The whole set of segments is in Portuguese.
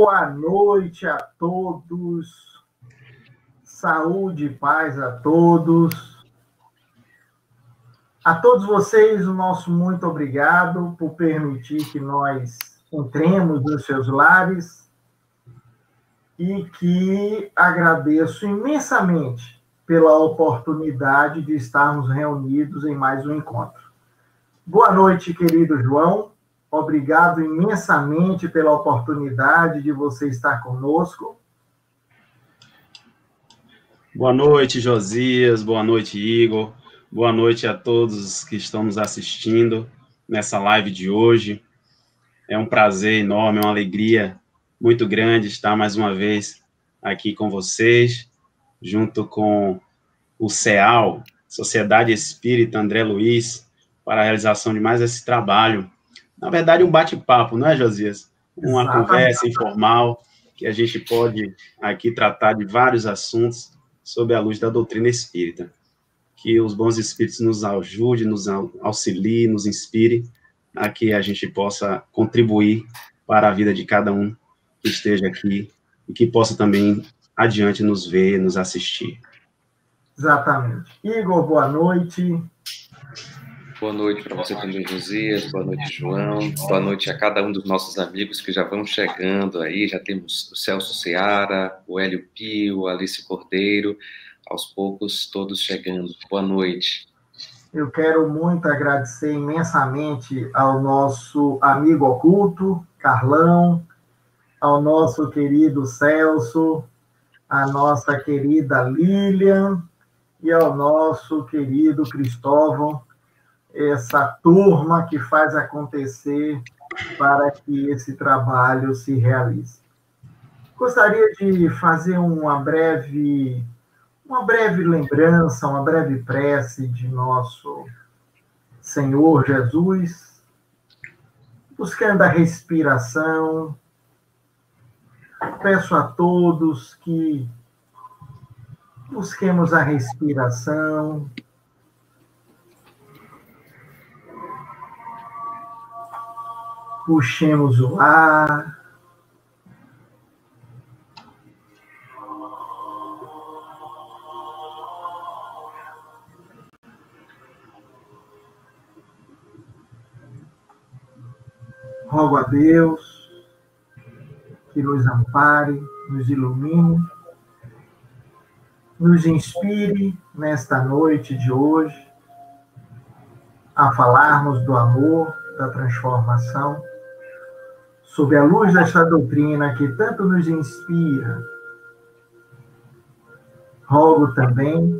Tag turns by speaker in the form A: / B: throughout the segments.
A: Boa noite a todos, saúde e paz a todos. A todos vocês, o nosso muito obrigado por permitir que nós entremos nos seus lares e que agradeço imensamente pela oportunidade de estarmos reunidos em mais um encontro. Boa noite, querido João. Obrigado imensamente pela oportunidade de você estar conosco.
B: Boa noite, Josias. Boa noite, Igor. Boa noite a todos que estão nos assistindo nessa live de hoje. É um prazer enorme, uma alegria muito grande estar mais uma vez aqui com vocês, junto com o CEAL, Sociedade Espírita André Luiz, para a realização de mais esse trabalho. Na verdade, um bate-papo, não é, Josias? Uma
A: Exatamente.
B: Conversa informal, que a gente pode aqui tratar de vários assuntos sob a luz da doutrina espírita. Que os bons espíritos nos ajudem, nos auxiliem, nos inspirem, a que a gente possa contribuir para a vida de cada um que esteja aqui e que possa também adiante nos ver, nos assistir.
A: Exatamente. Igor, boa noite.
C: Boa noite para você também, Josias. Boa noite, João. Boa noite a cada um dos nossos amigos que já vão chegando aí. Já temos o Celso Seara, o Hélio Pio, a Alice Cordeiro. Aos poucos, todos chegando. Boa noite.
A: Eu quero muito agradecer imensamente ao nosso amigo oculto, Carlão, ao nosso querido Celso, à nossa querida Lilian e ao nosso querido Cristóvão, essa turma que faz acontecer para que esse trabalho se realize. Gostaria de fazer uma breve lembrança, uma breve prece de nosso Senhor Jesus, buscando a respiração. Peço a todos que busquemos a respiração. Puxemos o ar. Rogo a Deus que nos ampare, nos ilumine, nos inspire nesta noite de hoje a falarmos do amor, da transformação, sob a luz desta doutrina que tanto nos inspira. Rogo também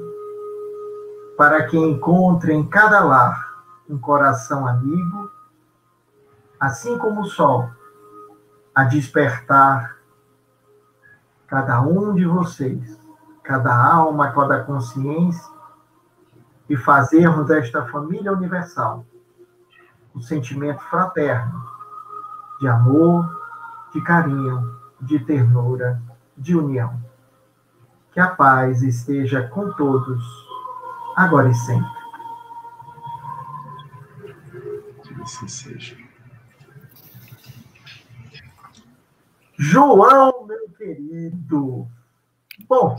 A: para que encontre em cada lar um coração amigo, assim como o sol, a despertar cada um de vocês, cada alma, cada consciência, e fazermos desta família universal um sentimento fraterno, de amor, de carinho, de ternura, de união. Que a paz esteja com todos, agora e sempre.
B: Que assim seja.
A: João, meu querido. Bom,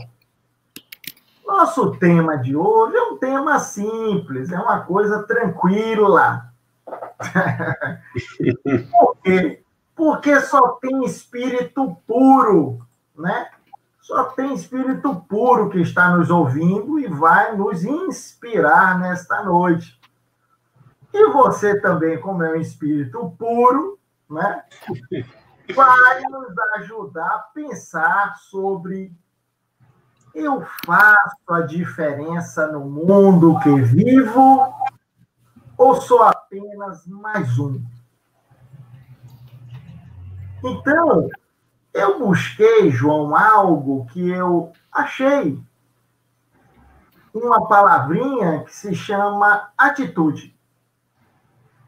A: nosso tema de hoje é um tema simples, é uma coisa tranquila. Por quê? Porque só tem espírito puro, né? Só tem espírito puro que está nos ouvindo e vai nos inspirar nesta noite. E você também, como é um espírito puro, né? Vai nos ajudar a pensar sobre: eu faço a diferença no mundo que vivo ou sou apenas mais um? Então, eu busquei, João, algo que eu achei, uma palavrinha que se chama atitude.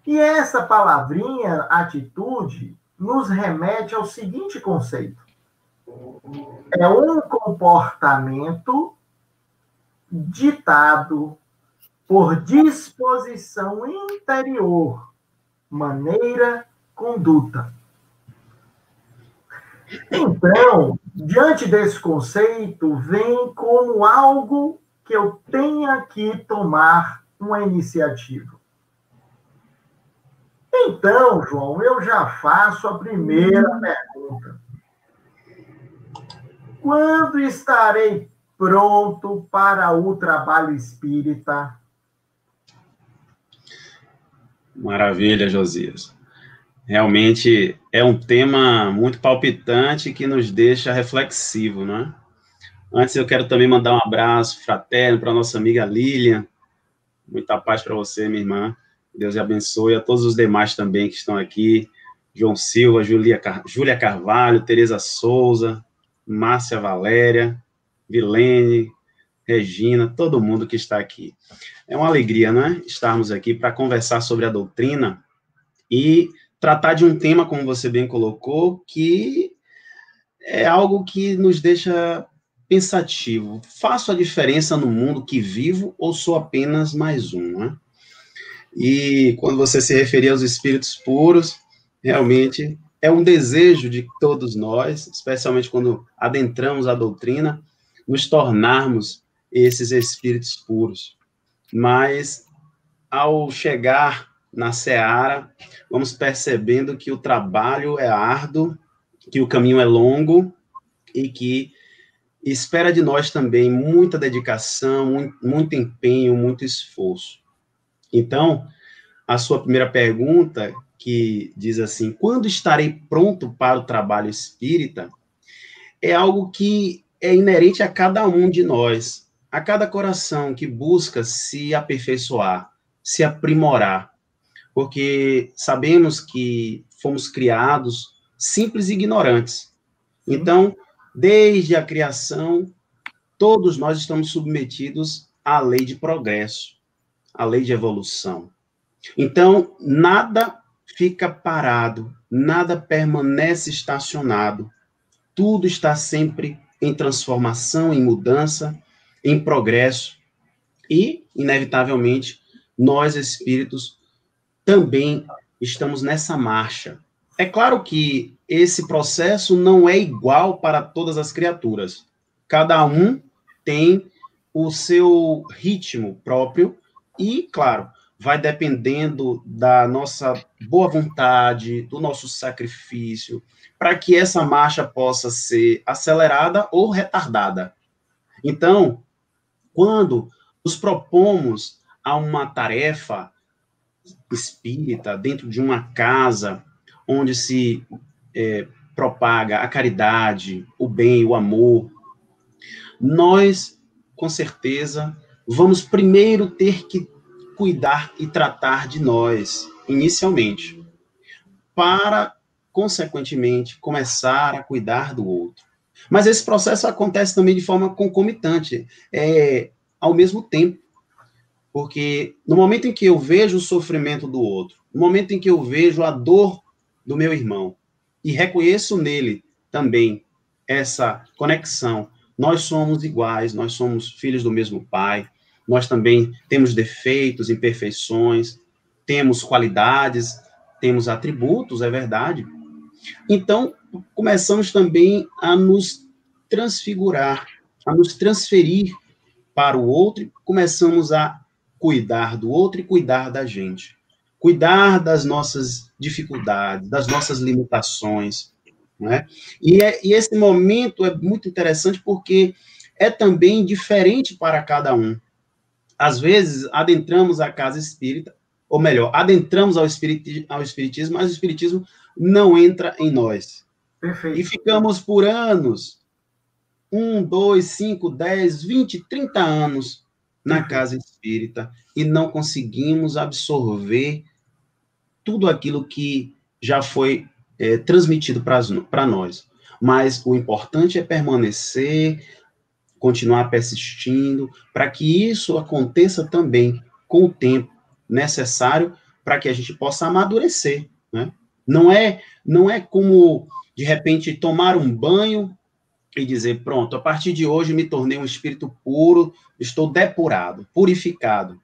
A: E essa palavrinha, atitude, nos remete ao seguinte conceito: é um comportamento ditado por disposição interior, maneira, conduta. Então, diante desse conceito, vem como algo que eu tenha que tomar uma iniciativa. Então, João, eu já faço a primeira pergunta. Quando estarei pronto para o trabalho espírita?
B: Maravilha, Josias. Realmente é um tema muito palpitante que nos deixa reflexivo, não é? Antes eu quero também mandar um abraço fraterno para a nossa amiga Lilian. Muita paz para você, minha irmã. Deus te abençoe. A todos os demais também que estão aqui. João Silva, Júlia Carvalho, Tereza Souza, Márcia Valéria, Vilene, Regina, todo mundo que está aqui. É uma alegria, né? Estarmos aqui para conversar sobre a doutrina e tratar de um tema, como você bem colocou, que é algo que nos deixa pensativo. Faço a diferença no mundo que vivo ou sou apenas mais um, né? E quando você se referia aos espíritos puros, realmente é um desejo de todos nós, especialmente quando adentramos a doutrina, nos tornarmos esses espíritos puros. Mas, ao chegar na seara, vamos percebendo que o trabalho é árduo, que o caminho é longo e que espera de nós também muita dedicação, muito empenho, muito esforço. Então, a sua primeira pergunta, que diz assim, quando estarei pronto para o trabalho espírita, é algo que é inerente a cada um de nós, a cada coração que busca se aperfeiçoar, se aprimorar, porque sabemos que fomos criados simples e ignorantes. Então, desde a criação, todos nós estamos submetidos à lei de progresso, à lei de evolução. Então, nada fica parado, nada permanece estacionado. Tudo está sempre em transformação, em mudança, em progresso. E, inevitavelmente, nós, espíritos, também estamos nessa marcha. É claro que esse processo não é igual para todas as criaturas. Cada um tem o seu ritmo próprio e, claro, vai dependendo da nossa boa vontade, do nosso sacrifício, para que essa marcha possa ser acelerada ou retardada. Então, quando nos propomos a uma tarefa espírita, dentro de uma casa onde se propaga a caridade, o bem, o amor, nós, com certeza, vamos primeiro ter que cuidar e tratar de nós, inicialmente, para, consequentemente, começar a cuidar do outro. Mas esse processo acontece também de forma concomitante, ao mesmo tempo, porque no momento em que eu vejo o sofrimento do outro, no momento em que eu vejo a dor do meu irmão, e reconheço nele também essa conexão, nós somos iguais, nós somos filhos do mesmo Pai, nós também temos defeitos, imperfeições, temos qualidades, temos atributos, é verdade. Então, começamos também a nos transfigurar, a nos transferir para o outro, e começamos a cuidar do outro e cuidar da gente. Cuidar das nossas dificuldades, das nossas limitações, né? E esse momento é muito interessante porque é também diferente para cada um. Às vezes, adentramos a casa espírita, ou melhor, adentramos ao espiritismo, mas o espiritismo não entra em nós.
A: Perfeito.
B: E ficamos por anos, 1, 2, 5, 10, 20, 30 anos na casa espírita e não conseguimos absorver tudo aquilo que já foi transmitido para nós. Mas o importante é permanecer, continuar persistindo, para que isso aconteça também com o tempo necessário para que a gente possa amadurecer, né? Não é como, de repente, tomar um banho e dizer, pronto, a partir de hoje me tornei um espírito puro, estou depurado, purificado.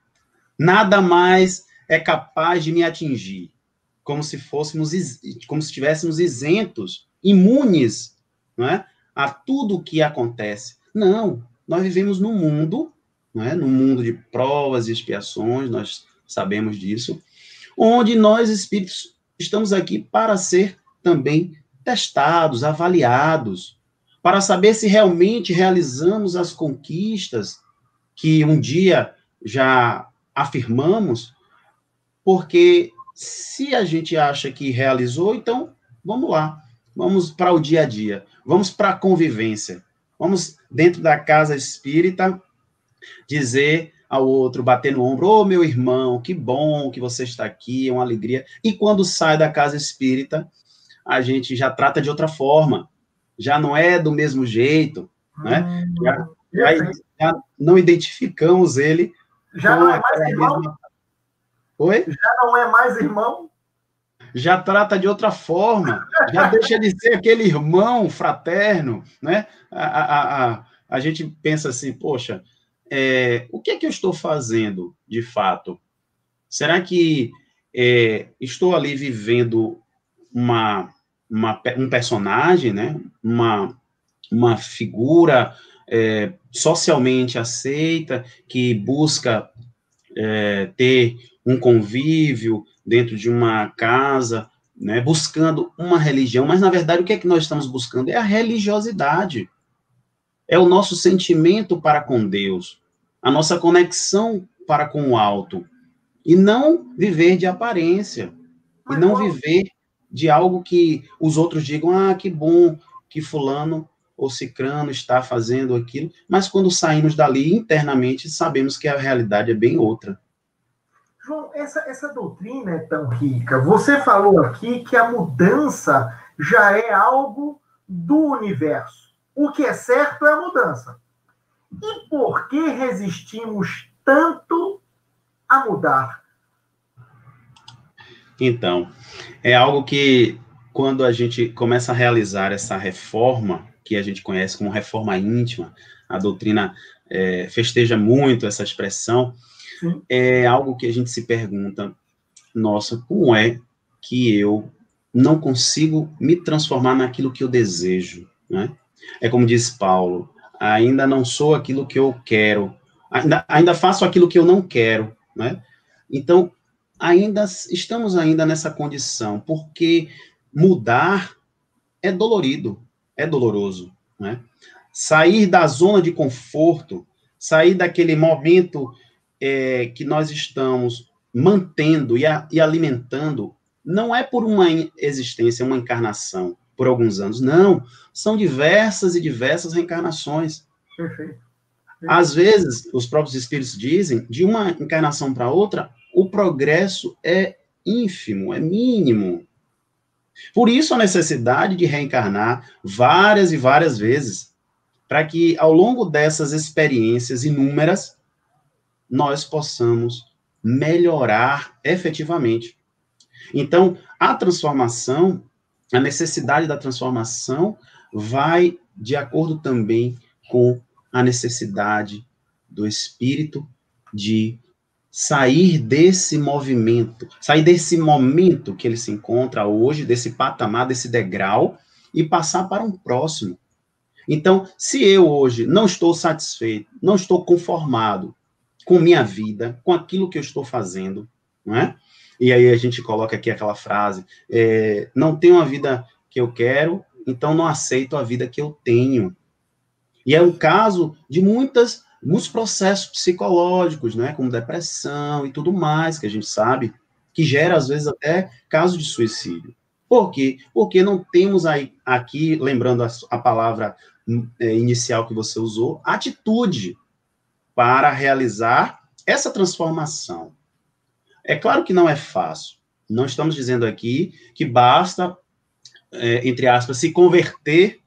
B: Nada mais é capaz de me atingir, como se estivéssemos isentos, imunes não é? A tudo o que acontece. Não, nós vivemos num mundo, não é? Num mundo de provas e expiações, nós sabemos disso, onde nós, espíritos, estamos aqui para ser também testados, avaliados, para saber se realmente realizamos as conquistas que um dia já afirmamos, porque se a gente acha que realizou, então vamos lá, vamos para o dia a dia, vamos para a convivência, vamos dentro da casa espírita dizer ao outro, bater no ombro, ô meu irmão, que bom que você está aqui, é uma alegria. E quando sai da casa espírita, a gente já trata de outra forma, já não é do mesmo jeito, né? Já não identificamos ele
A: já
B: com
A: não é mais irmão?
B: mesma... Oi?
A: Já não é mais irmão?
B: Já trata de outra forma, já deixa de ser aquele irmão fraterno, né? A gente pensa assim, poxa, o que é que eu estou fazendo, de fato? Será que estou ali vivendo um personagem, né? Uma figura socialmente aceita, que busca ter um convívio dentro de uma casa, né? Buscando uma religião, mas, na verdade, o que é que nós estamos buscando? É a religiosidade. É o nosso sentimento para com Deus, a nossa conexão para com o alto, e não viver de aparência, e não viver de algo que os outros digam, que bom que fulano ou cicrano está fazendo aquilo, mas quando saímos dali internamente, sabemos que a realidade é bem outra.
A: João, essa doutrina é tão rica. Você falou aqui que a mudança já é algo do universo. O que é certo é a mudança. E por que resistimos tanto a mudar?
B: Então, é algo que, quando a gente começa a realizar essa reforma, que a gente conhece como reforma íntima, a doutrina festeja muito essa expressão, sim, é algo que a gente se pergunta, nossa, como é que eu não consigo me transformar naquilo que eu desejo, né? É como diz Paulo, ainda não sou aquilo que eu quero, ainda faço aquilo que eu não quero, né? Então, estamos ainda nessa condição, porque mudar é dolorido, é doloroso, né? Sair da zona de conforto, sair daquele momento que nós estamos mantendo e alimentando, não é por uma existência, uma encarnação, por alguns anos, não, são diversas e diversas reencarnações.
A: Perfeito.
B: Às vezes, os próprios espíritos dizem, de uma encarnação para outra, o progresso é ínfimo, é mínimo. Por isso a necessidade de reencarnar várias e várias vezes, para que ao longo dessas experiências inúmeras, nós possamos melhorar efetivamente. Então, a transformação, a necessidade da transformação vai de acordo também com a necessidade do espírito de sair desse movimento, sair desse momento que ele se encontra hoje, desse patamar, desse degrau, e passar para um próximo. Então, se eu hoje não estou satisfeito, não estou conformado com minha vida, com aquilo que eu estou fazendo, não é? E aí a gente coloca aqui aquela frase, não tenho a vida que eu quero, então não aceito a vida que eu tenho. E é um caso de muitos processos psicológicos, né, como depressão e tudo mais, que a gente sabe, que gera, às vezes, até casos de suicídio. Por quê? Porque não temos aqui, lembrando a palavra inicial que você usou, atitude para realizar essa transformação. É claro que não é fácil. Não estamos dizendo aqui que basta, entre aspas, se converter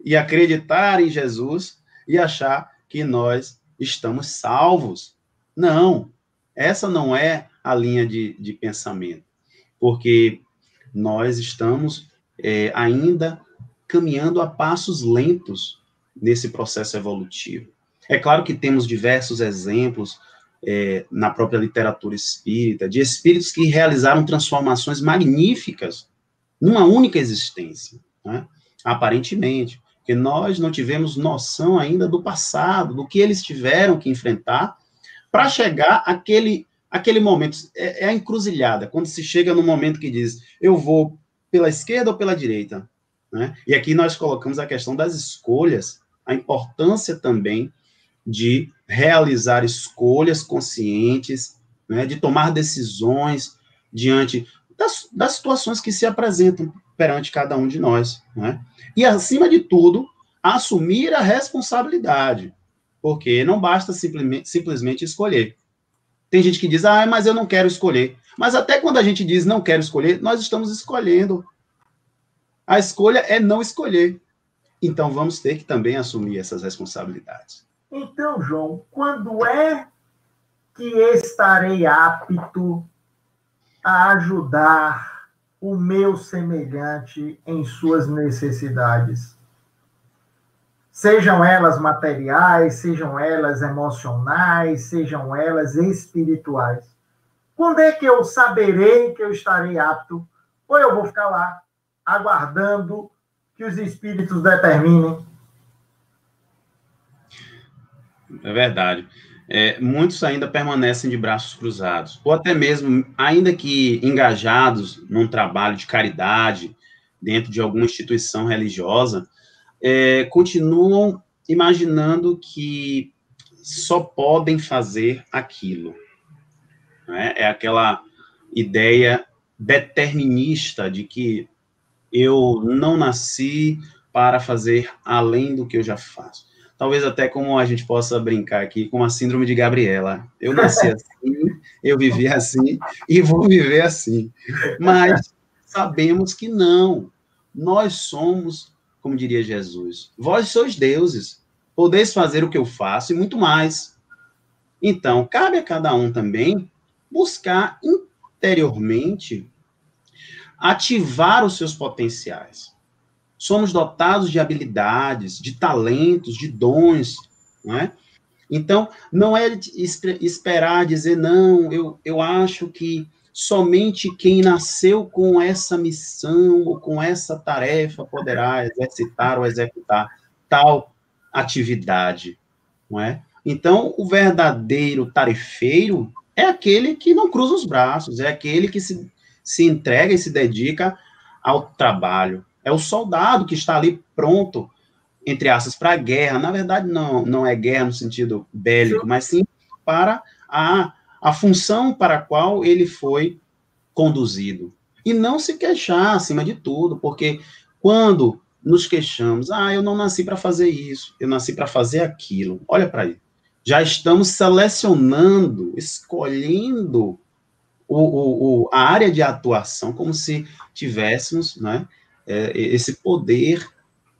B: e acreditar em Jesus e achar que nós estamos salvos. Não, essa não é a linha de pensamento, porque nós estamos ainda caminhando a passos lentos nesse processo evolutivo. É claro que temos diversos exemplos na própria literatura espírita, de espíritos que realizaram transformações magníficas numa única existência, né? Aparentemente. porque nós não tivemos noção ainda do passado, do que eles tiveram que enfrentar para chegar àquele momento. É a encruzilhada, quando se chega no momento que diz, eu vou pela esquerda ou pela direita, né? E aqui nós colocamos a questão das escolhas, a importância também de realizar escolhas conscientes, né, de tomar decisões diante das situações que se apresentam perante cada um de nós, né? E, acima de tudo, assumir a responsabilidade, porque não basta simplesmente escolher. Tem gente que diz, mas eu não quero escolher. Mas até quando a gente diz não quero escolher, nós estamos escolhendo. A escolha é não escolher. Então, vamos ter que também assumir essas responsabilidades.
A: Então, João, quando é que estarei apto a ajudar o meu semelhante em suas necessidades? Sejam elas materiais, sejam elas emocionais, sejam elas espirituais. Quando é que eu saberei que eu estarei apto? Ou eu vou ficar lá, aguardando que os espíritos determinem?
B: É verdade. Muitos ainda permanecem de braços cruzados, ou até mesmo, ainda que engajados num trabalho de caridade, dentro de alguma instituição religiosa, continuam imaginando que só podem fazer aquilo, né? É aquela ideia determinista de que eu não nasci para fazer além do que eu já faço. Talvez até como a gente possa brincar aqui com a síndrome de Gabriela. Eu nasci assim, eu vivi assim e vou viver assim. Mas sabemos que não. Nós somos, como diria Jesus, vós sois deuses, podeis fazer o que eu faço e muito mais. Então, cabe a cada um também buscar interiormente ativar os seus potenciais. Somos dotados de habilidades, de talentos, de dons, não é? Então, não é esperar dizer, não, eu acho que somente quem nasceu com essa missão ou com essa tarefa poderá exercitar ou executar tal atividade, não é? Então, o verdadeiro tarefeiro é aquele que não cruza os braços, é aquele que se entrega e se dedica ao trabalho. É o soldado que está ali pronto, entre aspas, para a guerra. Na verdade, não é guerra no sentido bélico, mas sim para a função para a qual ele foi conduzido. E não se queixar, acima de tudo, porque quando nos queixamos, eu não nasci para fazer isso, eu nasci para fazer aquilo. Olha para aí. Já estamos selecionando, escolhendo a área de atuação como se tivéssemos, né, esse poder.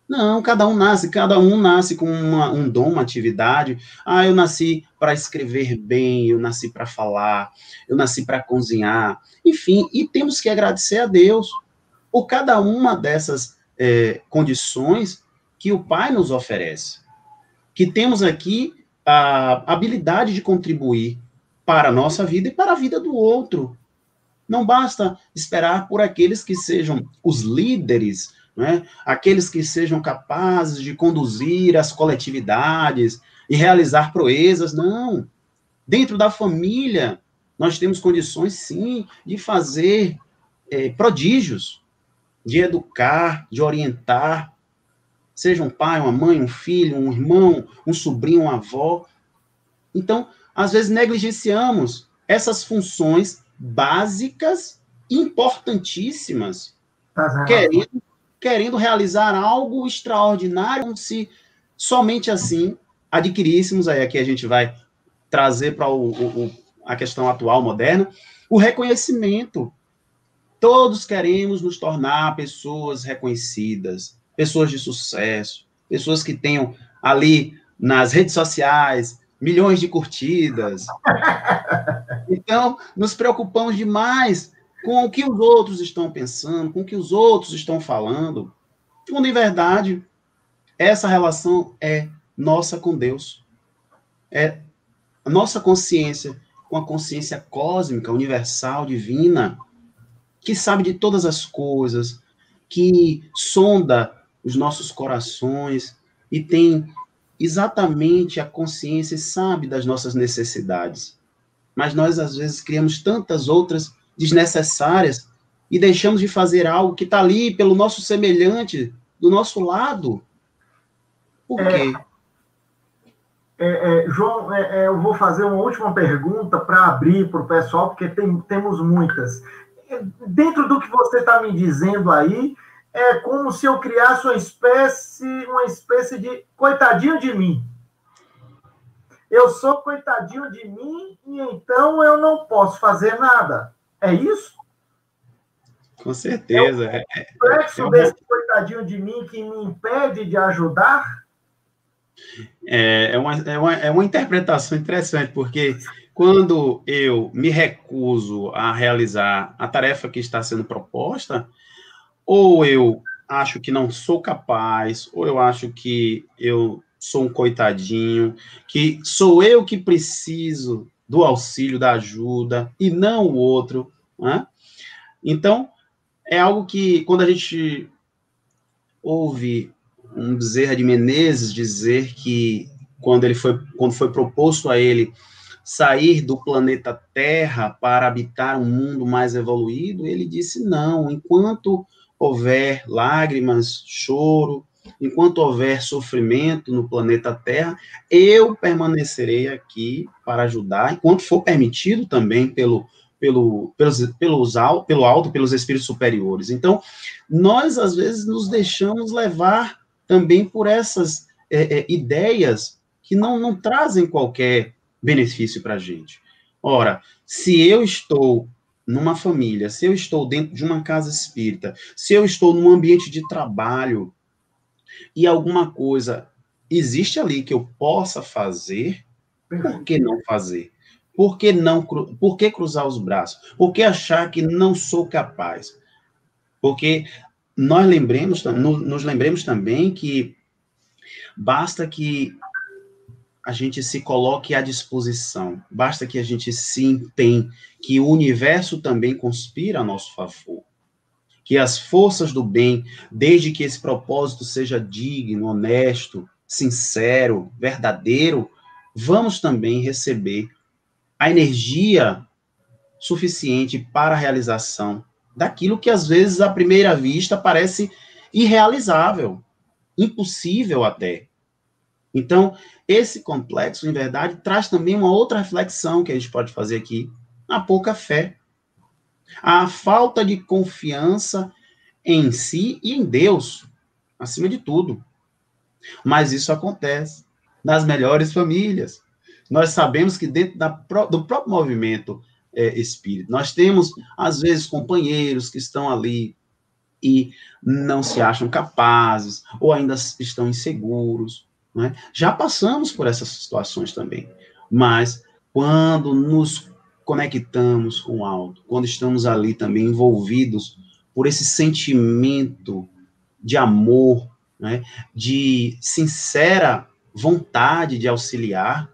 B: Não, cada um nasce com um dom, uma atividade. Eu nasci para escrever bem, eu nasci para falar, eu nasci para cozinhar. Enfim, e temos que agradecer a Deus por cada uma dessas condições que o Pai nos oferece. Que temos aqui a habilidade de contribuir para a nossa vida e para a vida do outro. Não basta esperar por aqueles que sejam os líderes, né? Aqueles que sejam capazes de conduzir as coletividades e realizar proezas, não. Dentro da família, nós temos condições, sim, de fazer prodígios, de educar, de orientar, seja um pai, uma mãe, um filho, um irmão, um sobrinho, uma avó. Então, às vezes, negligenciamos essas funções básicas, importantíssimas, querendo realizar algo extraordinário, como se somente assim adquiríssemos, aí aqui a gente vai trazer para a questão atual, moderna, o reconhecimento. Todos queremos nos tornar pessoas reconhecidas, pessoas de sucesso, pessoas que tenham ali nas redes sociais milhões de curtidas. Então, nos preocupamos demais com o que os outros estão pensando, com o que os outros estão falando, quando, em verdade, essa relação é nossa com Deus. É a nossa consciência com a consciência cósmica, universal, divina, que sabe de todas as coisas, que sonda os nossos corações e tem exatamente a consciência e sabe das nossas necessidades. Mas nós, às vezes, criamos tantas outras desnecessárias e deixamos de fazer algo que está ali pelo nosso semelhante, do nosso lado. Por quê?
A: João, eu vou fazer uma última pergunta para abrir para o pessoal, porque temos muitas. Dentro do que você está me dizendo aí, é como se eu criasse uma espécie de coitadinho de mim. Eu sou coitadinho de mim e então eu não posso fazer nada. É isso?
B: Com certeza.
A: É o reflexo desse coitadinho de mim que me impede de ajudar?
B: É uma interpretação interessante, porque quando eu me recuso a realizar a tarefa que está sendo proposta, ou eu acho que não sou capaz, ou eu acho que eu sou um coitadinho, que sou eu que preciso do auxílio, da ajuda, e não o outro, né? Então, é algo que, quando a gente ouve um Bezerra de Menezes dizer que, quando foi proposto a ele sair do planeta Terra para habitar um mundo mais evoluído, ele disse, não, enquanto houver lágrimas, choro, enquanto houver sofrimento no planeta Terra, eu permanecerei aqui para ajudar, enquanto for permitido também pelo alto, pelos espíritos superiores. Então, nós, às vezes, nos deixamos levar também por essas ideias que não trazem qualquer benefício para a gente. Ora, se eu estou numa família, se eu estou dentro de uma casa espírita, se eu estou num ambiente de trabalho e alguma coisa existe ali que eu possa fazer, por que não fazer? Por que cruzar os braços? Por que achar que não sou capaz? Porque nos lembremos também que basta que a gente se coloque à disposição, basta que a gente se empenhe, que o universo também conspira a nosso favor, que as forças do bem, desde que esse propósito seja digno, honesto, sincero, verdadeiro, vamos também receber a energia suficiente para a realização daquilo que, às vezes, à primeira vista, parece irrealizável, impossível até. Então, esse complexo, em verdade, traz também uma outra reflexão que a gente pode fazer aqui, a pouca fé. A falta de confiança em si e em Deus, acima de tudo. Mas isso acontece nas melhores famílias. Nós sabemos que dentro do próprio movimento espírita, nós temos, às vezes, companheiros que estão ali e não se acham capazes, ou ainda estão inseguros, né? Já passamos por essas situações também, mas quando nos conectamos com o alto, quando estamos ali também envolvidos por esse sentimento de amor, né, de sincera vontade de auxiliar,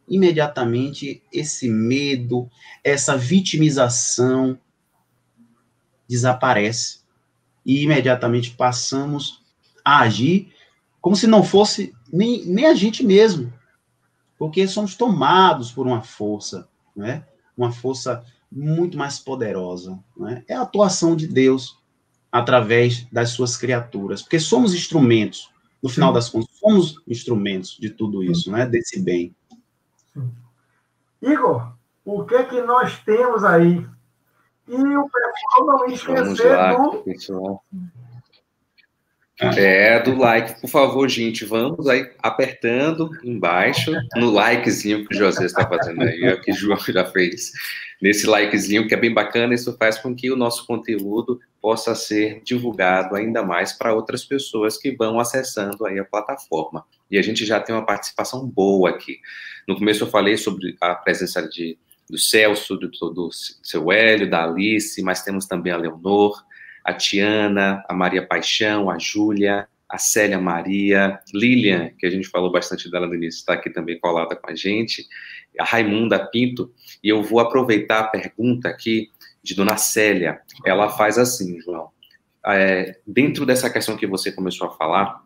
B: imediatamente esse medo, essa vitimização desaparece e imediatamente passamos a agir como se não fosse nem a gente mesmo, porque somos tomados por uma força, né? Uma força muito mais poderosa, né? É a atuação de Deus através das suas criaturas, porque somos instrumentos, no final das contas, somos instrumentos de tudo isso, né? Desse bem.
A: Igor, o que nós temos aí? E o pessoal não esquecer
C: do like, por favor, gente, vamos aí apertando embaixo no likezinho que o José está fazendo aí, que o João já fez, nesse likezinho que é bem bacana. Isso faz com que o nosso conteúdo possa ser divulgado ainda mais para outras pessoas que vão acessando aí a plataforma. E a gente já tem uma participação boa aqui. No começo eu falei sobre a presença do Celso, do seu Hélio, da Alice, mas temos também a Leonor, a Tiana, a Maria Paixão, a Júlia, a Célia Maria, Lilian, que a gente falou bastante dela no início, está aqui também colada com a gente, a Raimunda Pinto, e eu vou aproveitar a pergunta aqui de Dona Célia. Ela faz assim, João, dentro dessa questão que você começou a falar,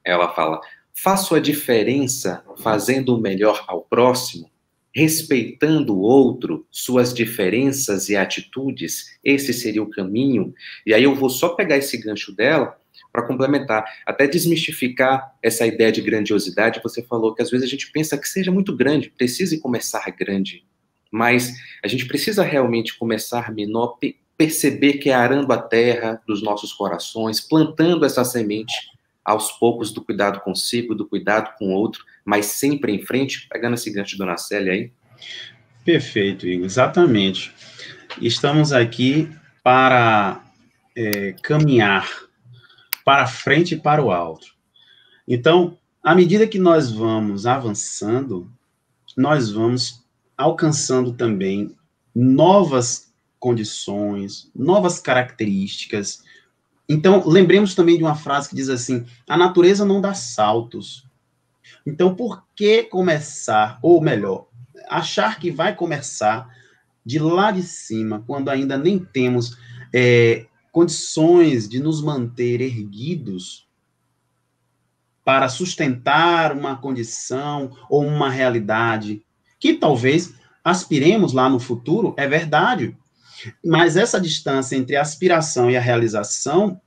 C: ela fala, faço a diferença fazendo o melhor ao próximo, respeitando o outro, suas diferenças e atitudes, esse seria o caminho. E aí eu vou só pegar esse gancho dela para complementar, até desmistificar essa ideia de grandiosidade. Você falou que às vezes a gente pensa que seja muito grande, precise começar grande, mas a gente precisa realmente começar menor, perceber que é arando a terra dos nossos corações, plantando essa semente aos poucos do cuidado consigo, do cuidado com o outro, mas sempre em frente, pegando esse gancho de Dona Célia aí.
B: Perfeito, Igor, exatamente. Estamos aqui para caminhar para frente e para o alto. Então, à medida que nós vamos avançando, nós vamos alcançando também novas condições, novas características. Então, lembremos também de uma frase que diz assim, a natureza não dá saltos. Então, por que começar, ou melhor, achar que vai começar de lá de cima, quando ainda nem temos condições de nos manter erguidos para sustentar uma condição ou uma realidade que talvez aspiremos lá no futuro, é verdade, mas essa distância entre a aspiração e a realização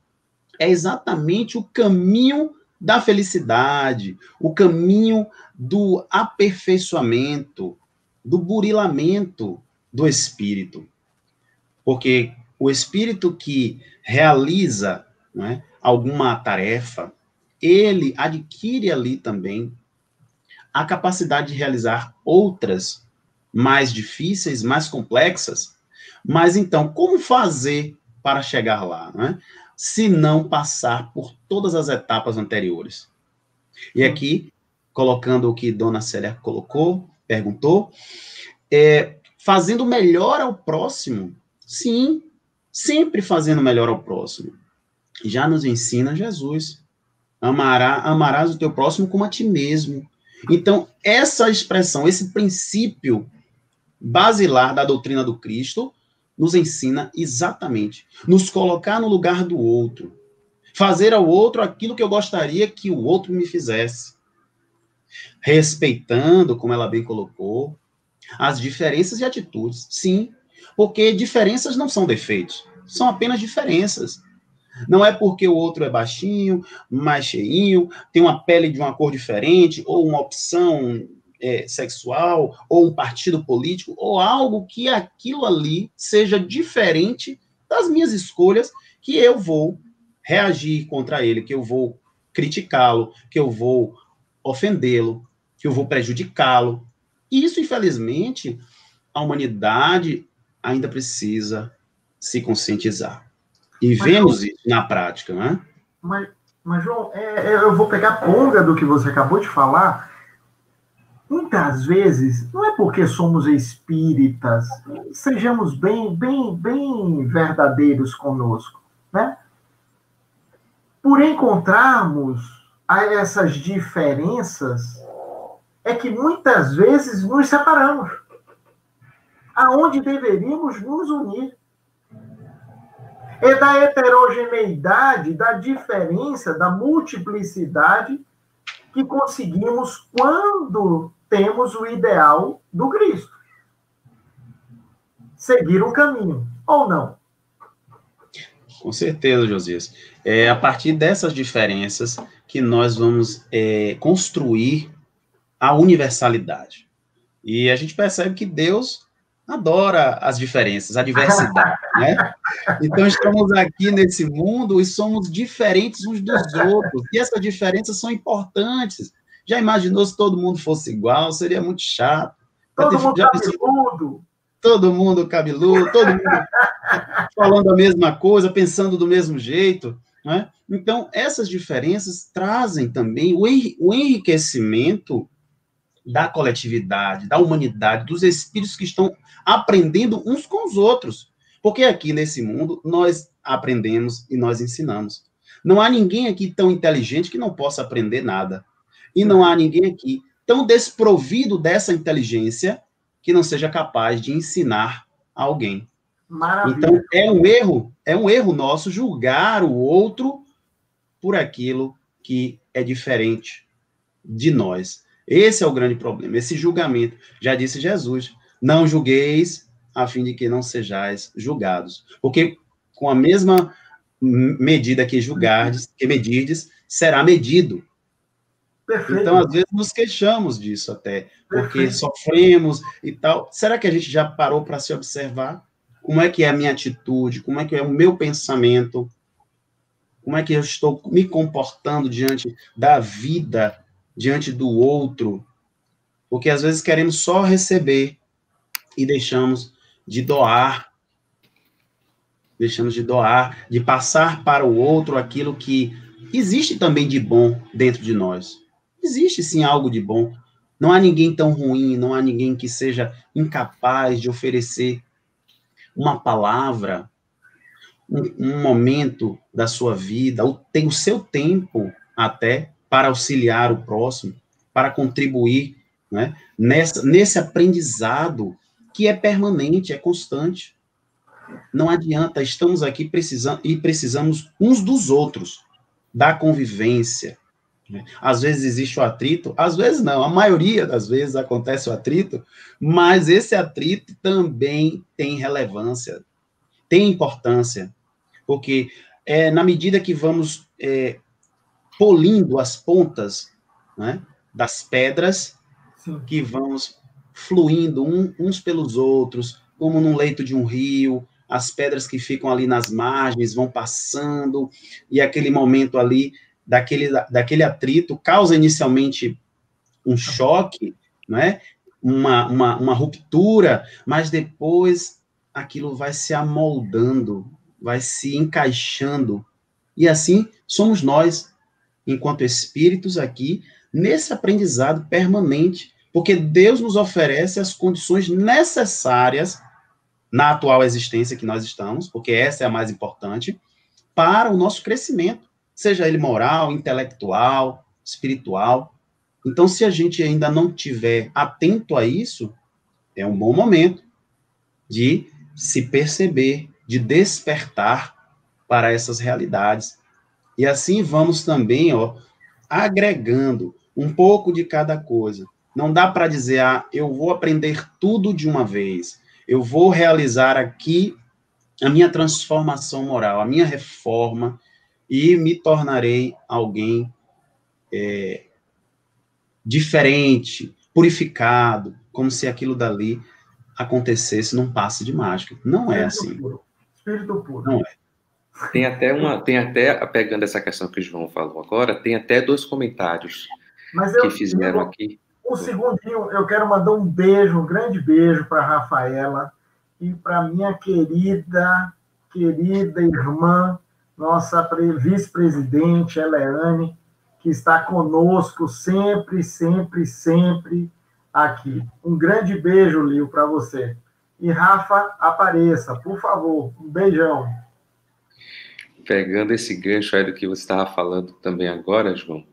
B: é exatamente o caminho da felicidade, o caminho do aperfeiçoamento, do burilamento do espírito. Porque o espírito que realiza, não é, alguma tarefa, ele adquire ali também a capacidade de realizar outras mais difíceis, mais complexas. Mas então, como fazer para chegar lá, não é? Se não passar por todas as etapas anteriores? E aqui, colocando o que Dona Célia perguntou, fazendo melhor ao próximo. Sim, sempre fazendo melhor ao próximo. Já nos ensina Jesus. Amarás o teu próximo como a ti mesmo. Então, essa expressão, esse princípio basilar da doutrina do Cristo, nos ensina exatamente, nos colocar no lugar do outro, fazer ao outro aquilo que eu gostaria que o outro me fizesse, respeitando, como ela bem colocou, as diferenças e atitudes, sim, porque diferenças não são defeitos, são apenas diferenças. Não é porque o outro é baixinho, mais cheinho, tem uma pele de uma cor diferente, ou uma opção sexual, ou um partido político, ou algo que aquilo ali seja diferente das minhas escolhas, que eu vou reagir contra ele, que eu vou criticá-lo, que eu vou ofendê-lo, que eu vou prejudicá-lo. E isso, infelizmente, a humanidade ainda precisa se conscientizar. E vemos isso na prática, né?
A: Mas João, eu vou pegar a ponga do que você acabou de falar. Muitas vezes, não é porque somos espíritas, sejamos bem verdadeiros conosco, né? Por encontrarmos essas diferenças, é que muitas vezes nos separamos, aonde deveríamos nos unir. É da heterogeneidade, da diferença, da multiplicidade que conseguimos quando temos o ideal do Cristo. Seguir um caminho, ou não?
B: Com certeza, Josias. É a partir dessas diferenças que nós vamos construir a universalidade. E a gente percebe que Deus adora as diferenças, a diversidade, né? Então, estamos aqui nesse mundo e somos diferentes uns dos outros. E essas diferenças são importantes. Já imaginou se todo mundo fosse igual? Seria muito chato.
A: Todo mundo cabeludo.
B: Todo mundo cabeludo, todo mundo falando a mesma coisa, pensando do mesmo jeito, né? Então, essas diferenças trazem também o enriquecimento da coletividade, da humanidade, dos espíritos que estão aprendendo uns com os outros. Porque aqui nesse mundo, nós aprendemos e nós ensinamos. Não há ninguém aqui tão inteligente que não possa aprender nada. E não há ninguém aqui tão desprovido dessa inteligência que não seja capaz de ensinar alguém.
A: Maravilha.
B: Então, é um erro nosso julgar o outro por aquilo que é diferente de nós. Esse é o grande problema, esse julgamento. Já disse Jesus, não julgueis a fim de que não sejais julgados. Porque com a mesma medida que julgardes, que medirdes, será medido.
A: Perfeito.
B: Então, às vezes, nos queixamos disso até, porque
A: Perfeito.
B: sofremos e tal. Será que a gente já parou para se observar? Como é que é a minha atitude? Como é que é o meu pensamento? Como é que eu estou me comportando diante da vida, diante do outro? Porque, às vezes, queremos só receber e deixamos de doar, de passar para o outro aquilo que existe também de bom dentro de nós. Existe, sim, algo de bom. Não há ninguém tão ruim, não há ninguém que seja incapaz de oferecer uma palavra, um momento da sua vida, tem o seu tempo até para auxiliar o próximo, para contribuir, né, nesse aprendizado que é permanente, é constante. Não adianta, estamos aqui precisando e precisamos uns dos outros, da convivência. Às vezes existe o atrito, às vezes não, a maioria das vezes acontece o atrito, mas esse atrito também tem relevância, tem importância, porque na medida que vamos polindo as pontas, né, das pedras,
A: Sim.
B: que vamos fluindo uns pelos outros, como num leito de um rio, as pedras que ficam ali nas margens vão passando, e aquele momento ali, daquele atrito, causa inicialmente um choque, né? uma ruptura, mas depois aquilo vai se amoldando, vai se encaixando, e assim somos nós, enquanto espíritos aqui, nesse aprendizado permanente, porque Deus nos oferece as condições necessárias na atual existência que nós estamos, porque essa é a mais importante, para o nosso crescimento, seja ele moral, intelectual, espiritual. Então, se a gente ainda não tiver atento a isso, é um bom momento de se perceber, de despertar para essas realidades. E assim vamos também, agregando um pouco de cada coisa. Não dá para dizer, eu vou aprender tudo de uma vez. Eu vou realizar aqui a minha transformação moral, a minha reforma, e me tornarei alguém diferente, purificado, como se aquilo dali acontecesse num passe de mágica. Não é assim.
A: Espírito puro.
B: Não é.
C: Tem até, pegando essa questão que o João falou agora, tem até 2 comentários que fizeram aqui.
A: Um segundinho, eu quero mandar um beijo, um grande beijo para a Rafaela e para minha querida irmã, nossa vice-presidente, Eleane, que está conosco sempre, sempre, sempre aqui. Um grande beijo, Lio, para você. E Rafa, apareça, por favor. Um beijão.
C: Pegando esse gancho aí do que você estava falando também agora, João,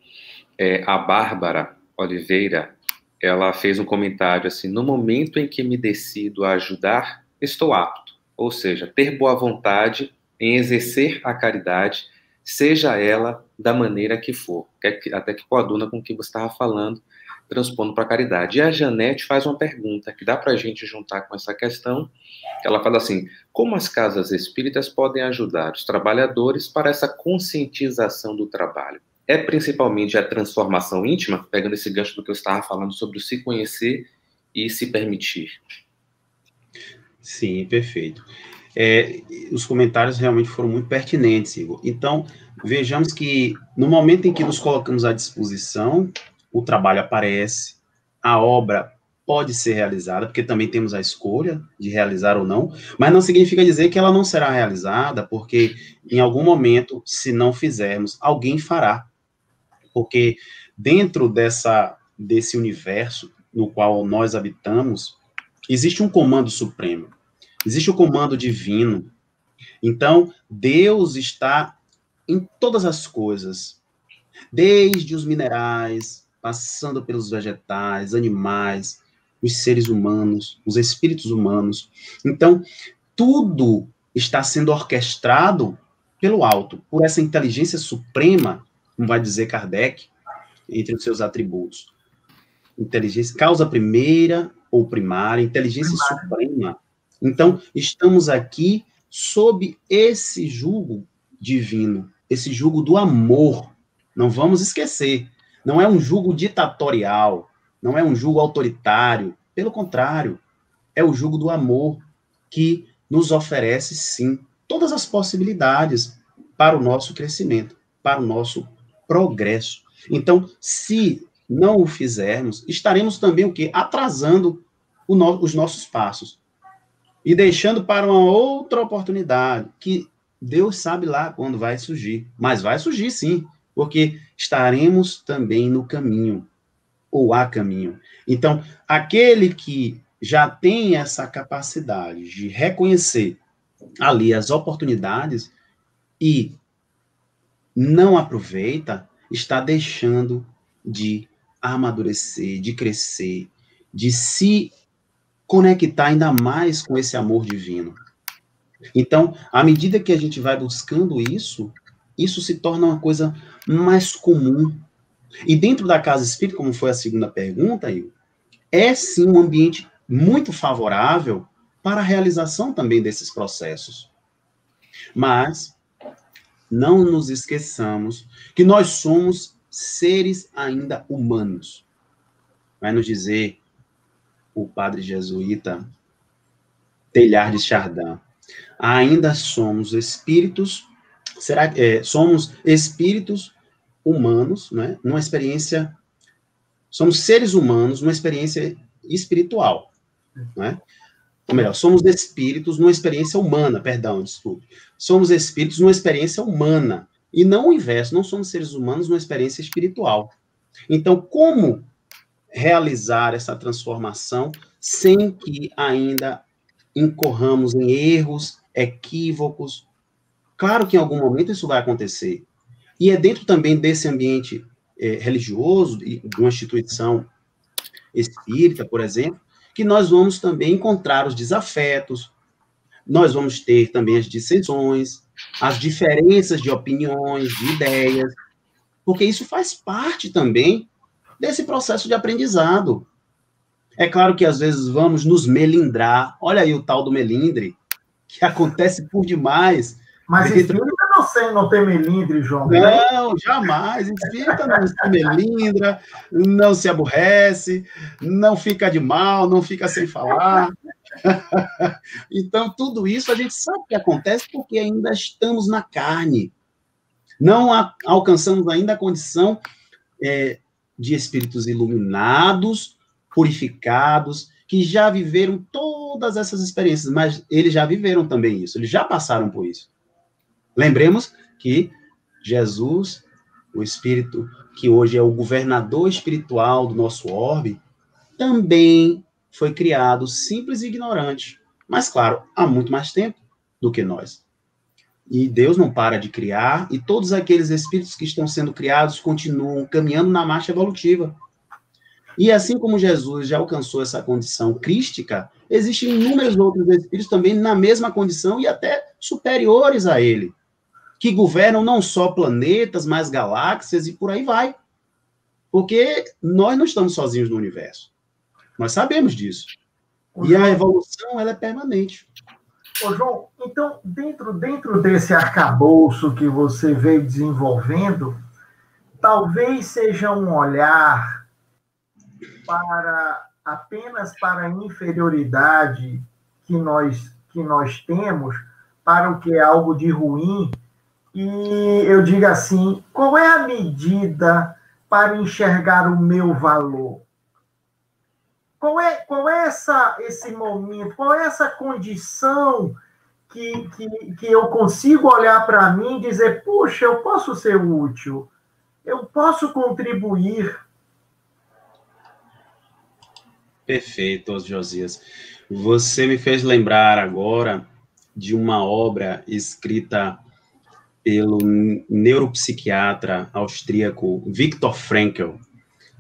C: a Bárbara Oliveira, ela fez um comentário assim: no momento em que me decido a ajudar, estou apto, ou seja, ter boa vontade em exercer a caridade, seja ela da maneira que for, até que coaduna com o que você estava falando, transpondo para a caridade. E a Janete faz uma pergunta que dá para a gente juntar com essa questão. Ela fala assim: como as casas espíritas podem ajudar os trabalhadores para essa conscientização do trabalho? É principalmente a transformação íntima, pegando esse gancho do que eu estava falando sobre o se conhecer e se permitir.
B: Sim, perfeito. Os comentários realmente foram muito pertinentes, Igor. Então, vejamos que no momento em que nos colocamos à disposição, o trabalho aparece, a obra pode ser realizada, porque também temos a escolha de realizar ou não, mas não significa dizer que ela não será realizada, porque em algum momento, se não fizermos, alguém fará. Porque dentro desse universo no qual nós habitamos, existe um comando supremo, existe o comando divino. Então, Deus está em todas as coisas, desde os minerais, passando pelos vegetais, animais, os seres humanos, os espíritos humanos. Então, tudo está sendo orquestrado pelo alto, por essa inteligência suprema, como vai dizer Kardec, entre os seus atributos. Inteligência, causa primeira ou primária, inteligência suprema. Então, estamos aqui sob esse jugo divino, esse jugo do amor. Não vamos esquecer, não é um jugo ditatorial, não é um jugo autoritário, pelo contrário, é o jugo do amor que nos oferece, sim, todas as possibilidades para o nosso crescimento, para o nosso progresso. Então, se não o fizermos, estaremos também o quê? Atrasando os nossos passos e deixando para uma outra oportunidade que Deus sabe lá quando vai surgir, mas vai surgir sim, porque estaremos também no caminho, ou a caminho. Então, aquele que já tem essa capacidade de reconhecer ali as oportunidades e não aproveita, está deixando de amadurecer, de crescer, de se conectar ainda mais com esse amor divino. Então, à medida que a gente vai buscando isso, isso se torna uma coisa mais comum. E dentro da casa espírita, como foi a segunda pergunta, Igor, é sim um ambiente muito favorável para a realização também desses processos. Mas não nos esqueçamos que nós somos seres ainda humanos. Vai nos dizer o padre jesuíta Teilhard de Chardin. Ainda somos espíritos, somos espíritos humanos, né? Numa experiência, somos seres humanos numa experiência espiritual, né? Ou melhor, somos espíritos numa experiência humana, perdão, desculpe. Somos espíritos numa experiência humana, e não o inverso, não somos seres humanos numa experiência espiritual. Então, como realizar essa transformação sem que ainda incorramos em erros, equívocos? Claro que em algum momento isso vai acontecer. E é dentro também desse ambiente religioso, de uma instituição espírita, por exemplo, que nós vamos também encontrar os desafetos, nós vamos ter também as dissensões, as diferenças de opiniões, de ideias, porque isso faz parte também desse processo de aprendizado. É claro que às vezes vamos nos melindrar, olha aí o tal do melindre, que acontece por demais.
A: Mas espírita não tem melindre, João.
B: Não, jamais. Espírita não se melindra, não se aborrece, não fica de mal, não fica sem falar. Então, tudo isso a gente sabe que acontece porque ainda estamos na carne. Não alcançamos ainda a condição de espíritos iluminados, purificados, que já viveram todas essas experiências, mas eles já viveram também isso, eles já passaram por isso. Lembremos que Jesus, o Espírito, que hoje é o governador espiritual do nosso orbe, também foi criado simples e ignorante. Mas, claro, há muito mais tempo do que nós. E Deus não para de criar, e todos aqueles espíritos que estão sendo criados continuam caminhando na marcha evolutiva. E assim como Jesus já alcançou essa condição crística, existem inúmeros outros espíritos também na mesma condição e até superiores a ele, que governam não só planetas, mas galáxias e por aí vai. Porque nós não estamos sozinhos no universo. Nós sabemos disso. E a evolução, ela é permanente.
A: Ô, João, então, dentro desse arcabouço que você veio desenvolvendo, talvez seja um olhar apenas para a inferioridade que nós temos, para o que é algo de ruim, e eu digo assim, qual é a medida para enxergar o meu valor? Qual é esse momento, qual é essa condição que eu consigo olhar para mim e dizer, puxa, eu posso ser útil, eu posso contribuir?
B: Perfeito, Josias. Você me fez lembrar agora de uma obra escrita pelo neuropsiquiatra austríaco Viktor Frankl,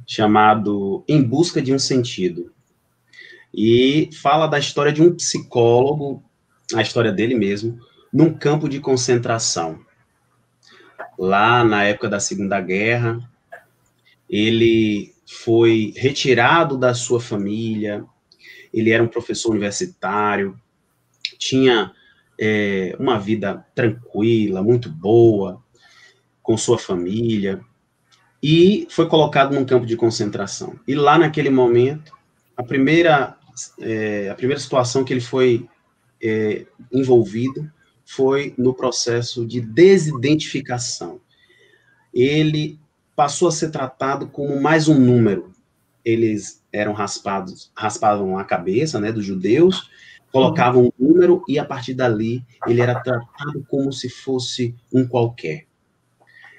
B: chamado Em Busca de um Sentido. E fala da história de um psicólogo a história dele mesmo, num campo de concentração. Lá na época da Segunda Guerra, ele foi retirado da sua família, ele era um professor universitário, tinha uma vida tranquila, muito boa, com sua família, e foi colocado num campo de concentração. E lá naquele momento, a primeira situação que ele foi envolvido foi no processo de desidentificação. Ele passou a ser tratado como mais um número. Eles eram raspavam a cabeça, né, dos judeus, colocavam um número e, a partir dali, ele era tratado como se fosse um qualquer.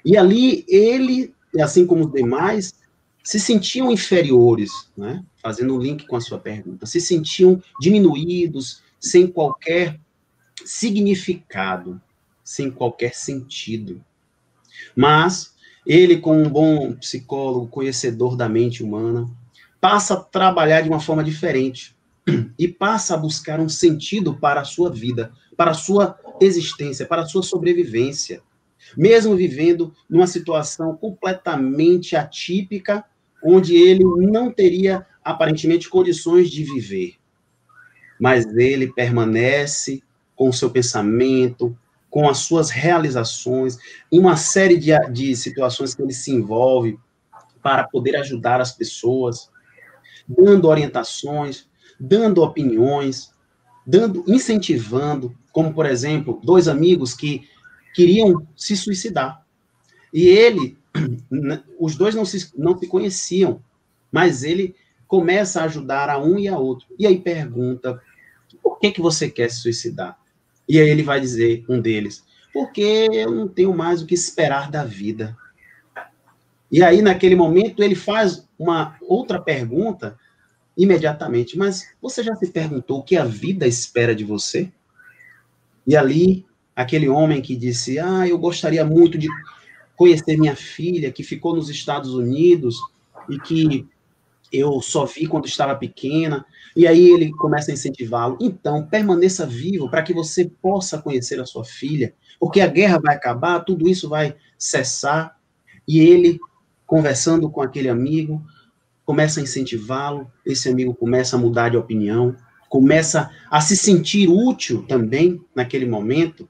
B: E ali, ele, assim como os demais, se sentiam inferiores, né, fazendo um link com a sua pergunta, se sentiam diminuídos, sem qualquer significado, sem qualquer sentido. Mas ele, como um bom psicólogo, conhecedor da mente humana, passa a trabalhar de uma forma diferente e passa a buscar um sentido para a sua vida, para a sua existência, para a sua sobrevivência, mesmo vivendo numa situação completamente atípica, onde ele não teria, aparentemente, condições de viver. Mas ele permanece com o seu pensamento, com as suas realizações, em uma série de situações que ele se envolve para poder ajudar as pessoas, dando orientações, dando opiniões, incentivando, como, por exemplo, 2 amigos que queriam se suicidar. E ele, os dois não se conheciam, mas ele começa a ajudar a um e a outro. E aí pergunta, por que você quer se suicidar? E aí ele vai dizer, um deles, porque eu não tenho mais o que esperar da vida. E aí, naquele momento, ele faz uma outra pergunta imediatamente, mas você já se perguntou o que a vida espera de você? E ali, aquele homem que disse, eu gostaria muito de conhecer minha filha, que ficou nos Estados Unidos, e que eu só vi quando estava pequena, e aí ele começa a incentivá-lo. Então, permaneça vivo para que você possa conhecer a sua filha, porque a guerra vai acabar, tudo isso vai cessar, e ele, conversando com aquele amigo, começa a incentivá-lo, esse amigo começa a mudar de opinião, começa a se sentir útil também naquele momento,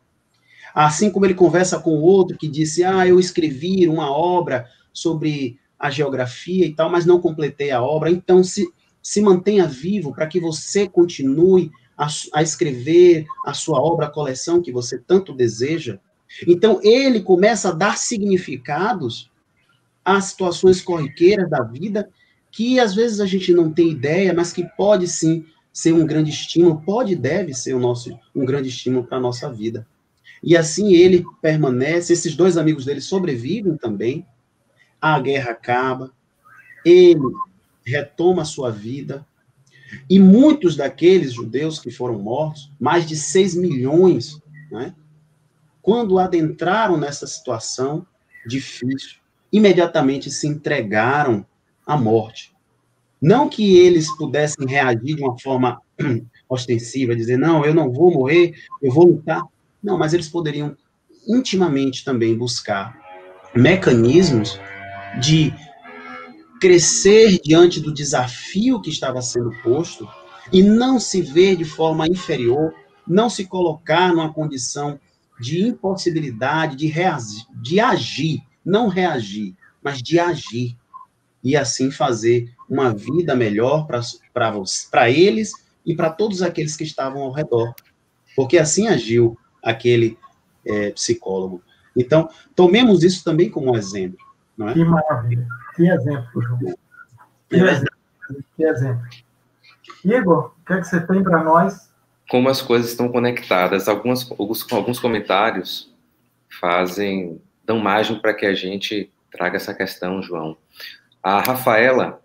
B: assim como ele conversa com o outro que disse, eu escrevi uma obra sobre a geografia e tal, mas não completei a obra, então se mantenha vivo para que você continue a escrever a sua obra, a coleção que você tanto deseja. Então, ele começa a dar significados às situações corriqueiras da vida, que às vezes a gente não tem ideia, mas que pode sim ser um grande estímulo, pode e deve ser um grande estímulo para a nossa vida. E assim ele permanece, esses 2 amigos dele sobrevivem também, a guerra acaba, ele retoma a sua vida, e muitos daqueles judeus que foram mortos, mais de 6 milhões, né, quando adentraram nessa situação difícil, imediatamente se entregaram à morte. Não que eles pudessem reagir de uma forma ostensiva, dizer, não, eu não vou morrer, eu vou lutar. Não, mas eles poderiam intimamente também buscar mecanismos de crescer diante do desafio que estava sendo posto e não se ver de forma inferior, não se colocar numa condição de impossibilidade de agir, não reagir, mas de agir, e assim fazer uma vida melhor para eles e para todos aqueles que estavam ao redor. Porque assim agiu aquele psicólogo. Então, tomemos isso também como um exemplo. Não é?
A: Que maravilha. Que exemplo, João. Que exemplo. Igor, o que é que você tem para nós?
C: Como as coisas estão conectadas. Alguns comentários dão margem para que a gente traga essa questão, João. A Rafaela,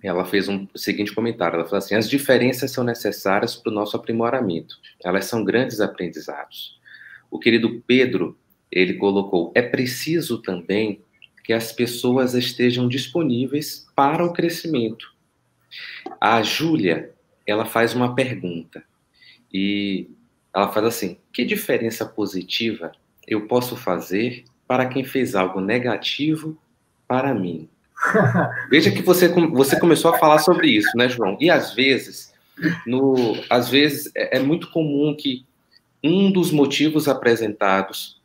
C: ela fez o seguinte comentário, ela falou assim, as diferenças são necessárias para o nosso aprimoramento, elas são grandes aprendizados. O querido Pedro, ele colocou, é preciso também que as pessoas estejam disponíveis para o crescimento. A Júlia, ela faz uma pergunta, e Ela faz assim: que diferença positiva eu posso fazer para quem fez algo negativo para mim? Veja que você começou a falar sobre isso, né, João? E às vezes é muito comum que um dos motivos apresentados,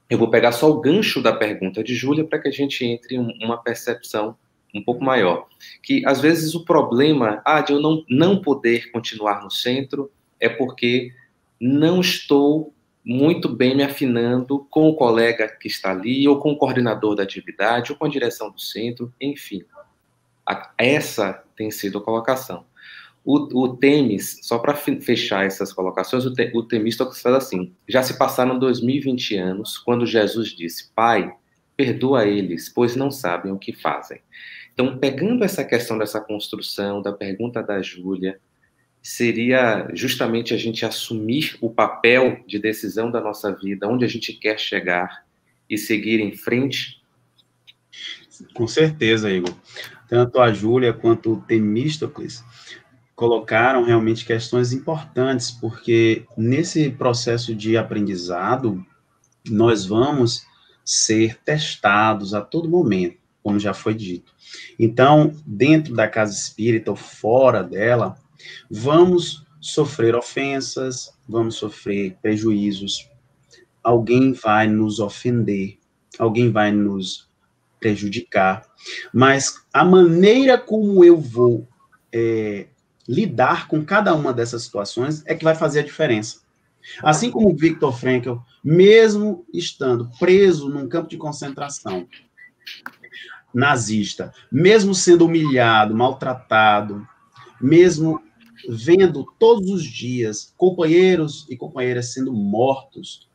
C: eu vou pegar só o gancho da pergunta de Júlia para que a gente entre em uma percepção um pouco maior, que às vezes o problema de eu não poder continuar no centro é porque não estou muito bem me afinando com o colega que está ali, ou com o coordenador da atividade, ou com a direção do centro, enfim. Essa tem sido a colocação. O Temis, só para fechar essas colocações, o Temístocles faz assim: já se passaram 2020 anos, quando Jesus disse: Pai, perdoa eles, pois não sabem o que fazem. Então, pegando essa questão dessa construção, da pergunta da Júlia, seria justamente a gente assumir o papel de decisão da nossa vida, onde a gente quer chegar e seguir em frente?
B: Com certeza, Igor. Tanto a Júlia quanto o Temístocles colocaram realmente questões importantes, porque nesse processo de aprendizado, nós vamos ser testados a todo momento, como já foi dito. Então, dentro da casa espírita ou fora dela, vamos sofrer ofensas, vamos sofrer prejuízos, alguém vai nos ofender, alguém vai nos prejudicar, mas a maneira como eu vou lidar com cada uma dessas situações é que vai fazer a diferença. Assim como o Viktor Frankl, mesmo estando preso num campo de concentração nazista, mesmo sendo humilhado, maltratado, mesmo vendo todos os dias companheiros e companheiras sendo mortos,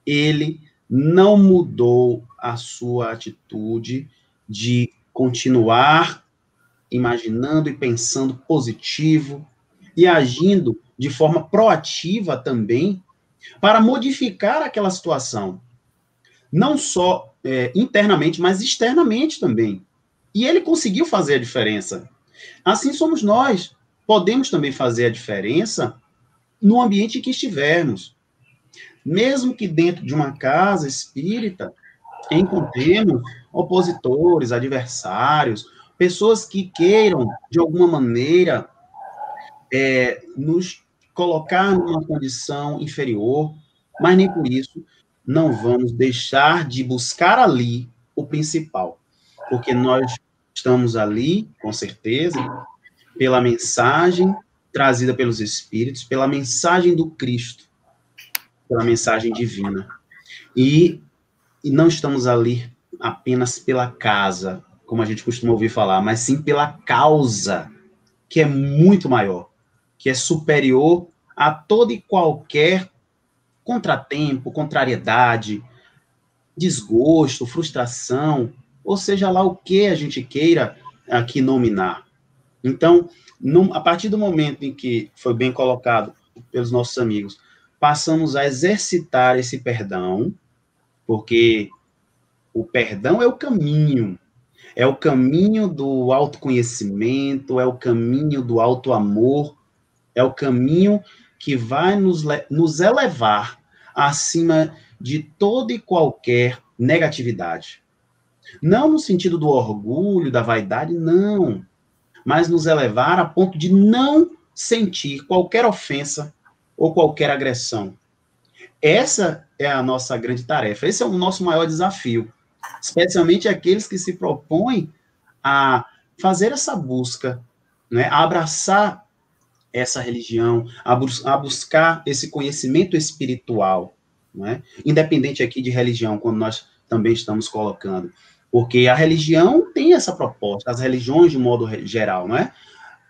B: ele não mudou a sua atitude de continuar imaginando e pensando positivo e agindo de forma proativa também para modificar aquela situação. Não só internamente, mas externamente também. E ele conseguiu fazer a diferença. Assim somos nós. Podemos também fazer a diferença no ambiente em que estivermos. Mesmo que dentro de uma casa espírita encontremos opositores, adversários, pessoas que queiram, de alguma maneira, nos colocar numa condição inferior, mas nem por isso não vamos deixar de buscar ali o principal, porque nós estamos ali, com certeza, pela mensagem trazida pelos Espíritos, pela mensagem do Cristo, pela mensagem divina. E não estamos ali apenas pela casa, como a gente costuma ouvir falar, mas sim pela causa, que é muito maior, que é superior a todo e qualquer contratempo, contrariedade, desgosto, frustração, ou seja lá o que a gente queira aqui nominar. Então, a partir do momento em que foi bem colocado pelos nossos amigos, passamos a exercitar esse perdão, porque o perdão é o caminho do autoconhecimento, é o caminho do autoamor, é o caminho que vai nos elevar acima de toda e qualquer negatividade. Não no sentido do orgulho, da vaidade, não, mas nos elevar a ponto de não sentir qualquer ofensa ou qualquer agressão. Essa é a nossa grande tarefa, esse é o nosso maior desafio, especialmente aqueles que se propõem a fazer essa busca, né, a abraçar essa religião, a buscar esse conhecimento espiritual, né, independente aqui de religião, quando nós também estamos colocando, porque a religião tem essa proposta, as religiões de modo geral, né,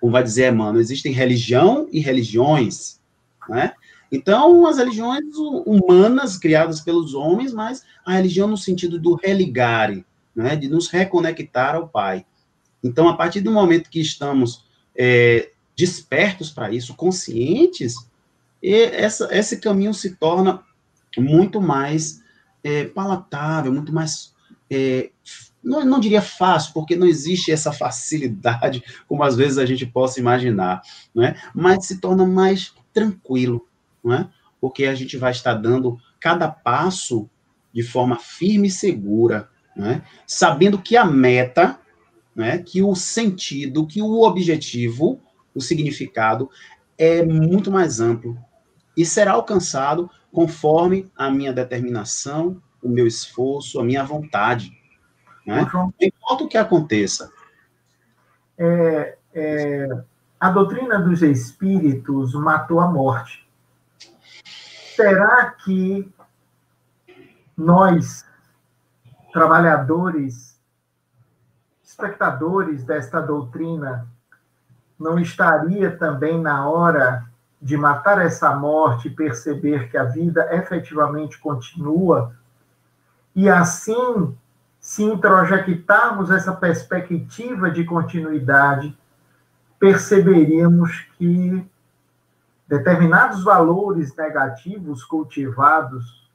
B: como vai dizer Emmanuel, existem religião e religiões, né. Então, as religiões humanas criadas pelos homens, mas a religião no sentido do religare, né, de nos reconectar ao Pai. Então, a partir do momento que estamos despertos para isso, conscientes, esse caminho se torna muito mais palatável, muito mais, não diria fácil, porque não existe essa facilidade, como às vezes a gente possa imaginar, né, mas se torna mais tranquilo. Não é? porque a gente vai estar dando cada passo de forma firme e segura, né? Sabendo que a meta, né, que o sentido, que o objetivo, o significado é muito mais amplo e será alcançado conforme a minha determinação, o meu esforço, a minha vontade, né? Não importa o que aconteça.
A: A doutrina dos espíritos matou a morte. Será que nós, trabalhadores, espectadores desta doutrina, não estaria também na hora de matar essa morte e perceber que a vida efetivamente continua? E assim, se introjectarmos essa perspectiva de continuidade, perceberíamos que determinados valores negativos cultivados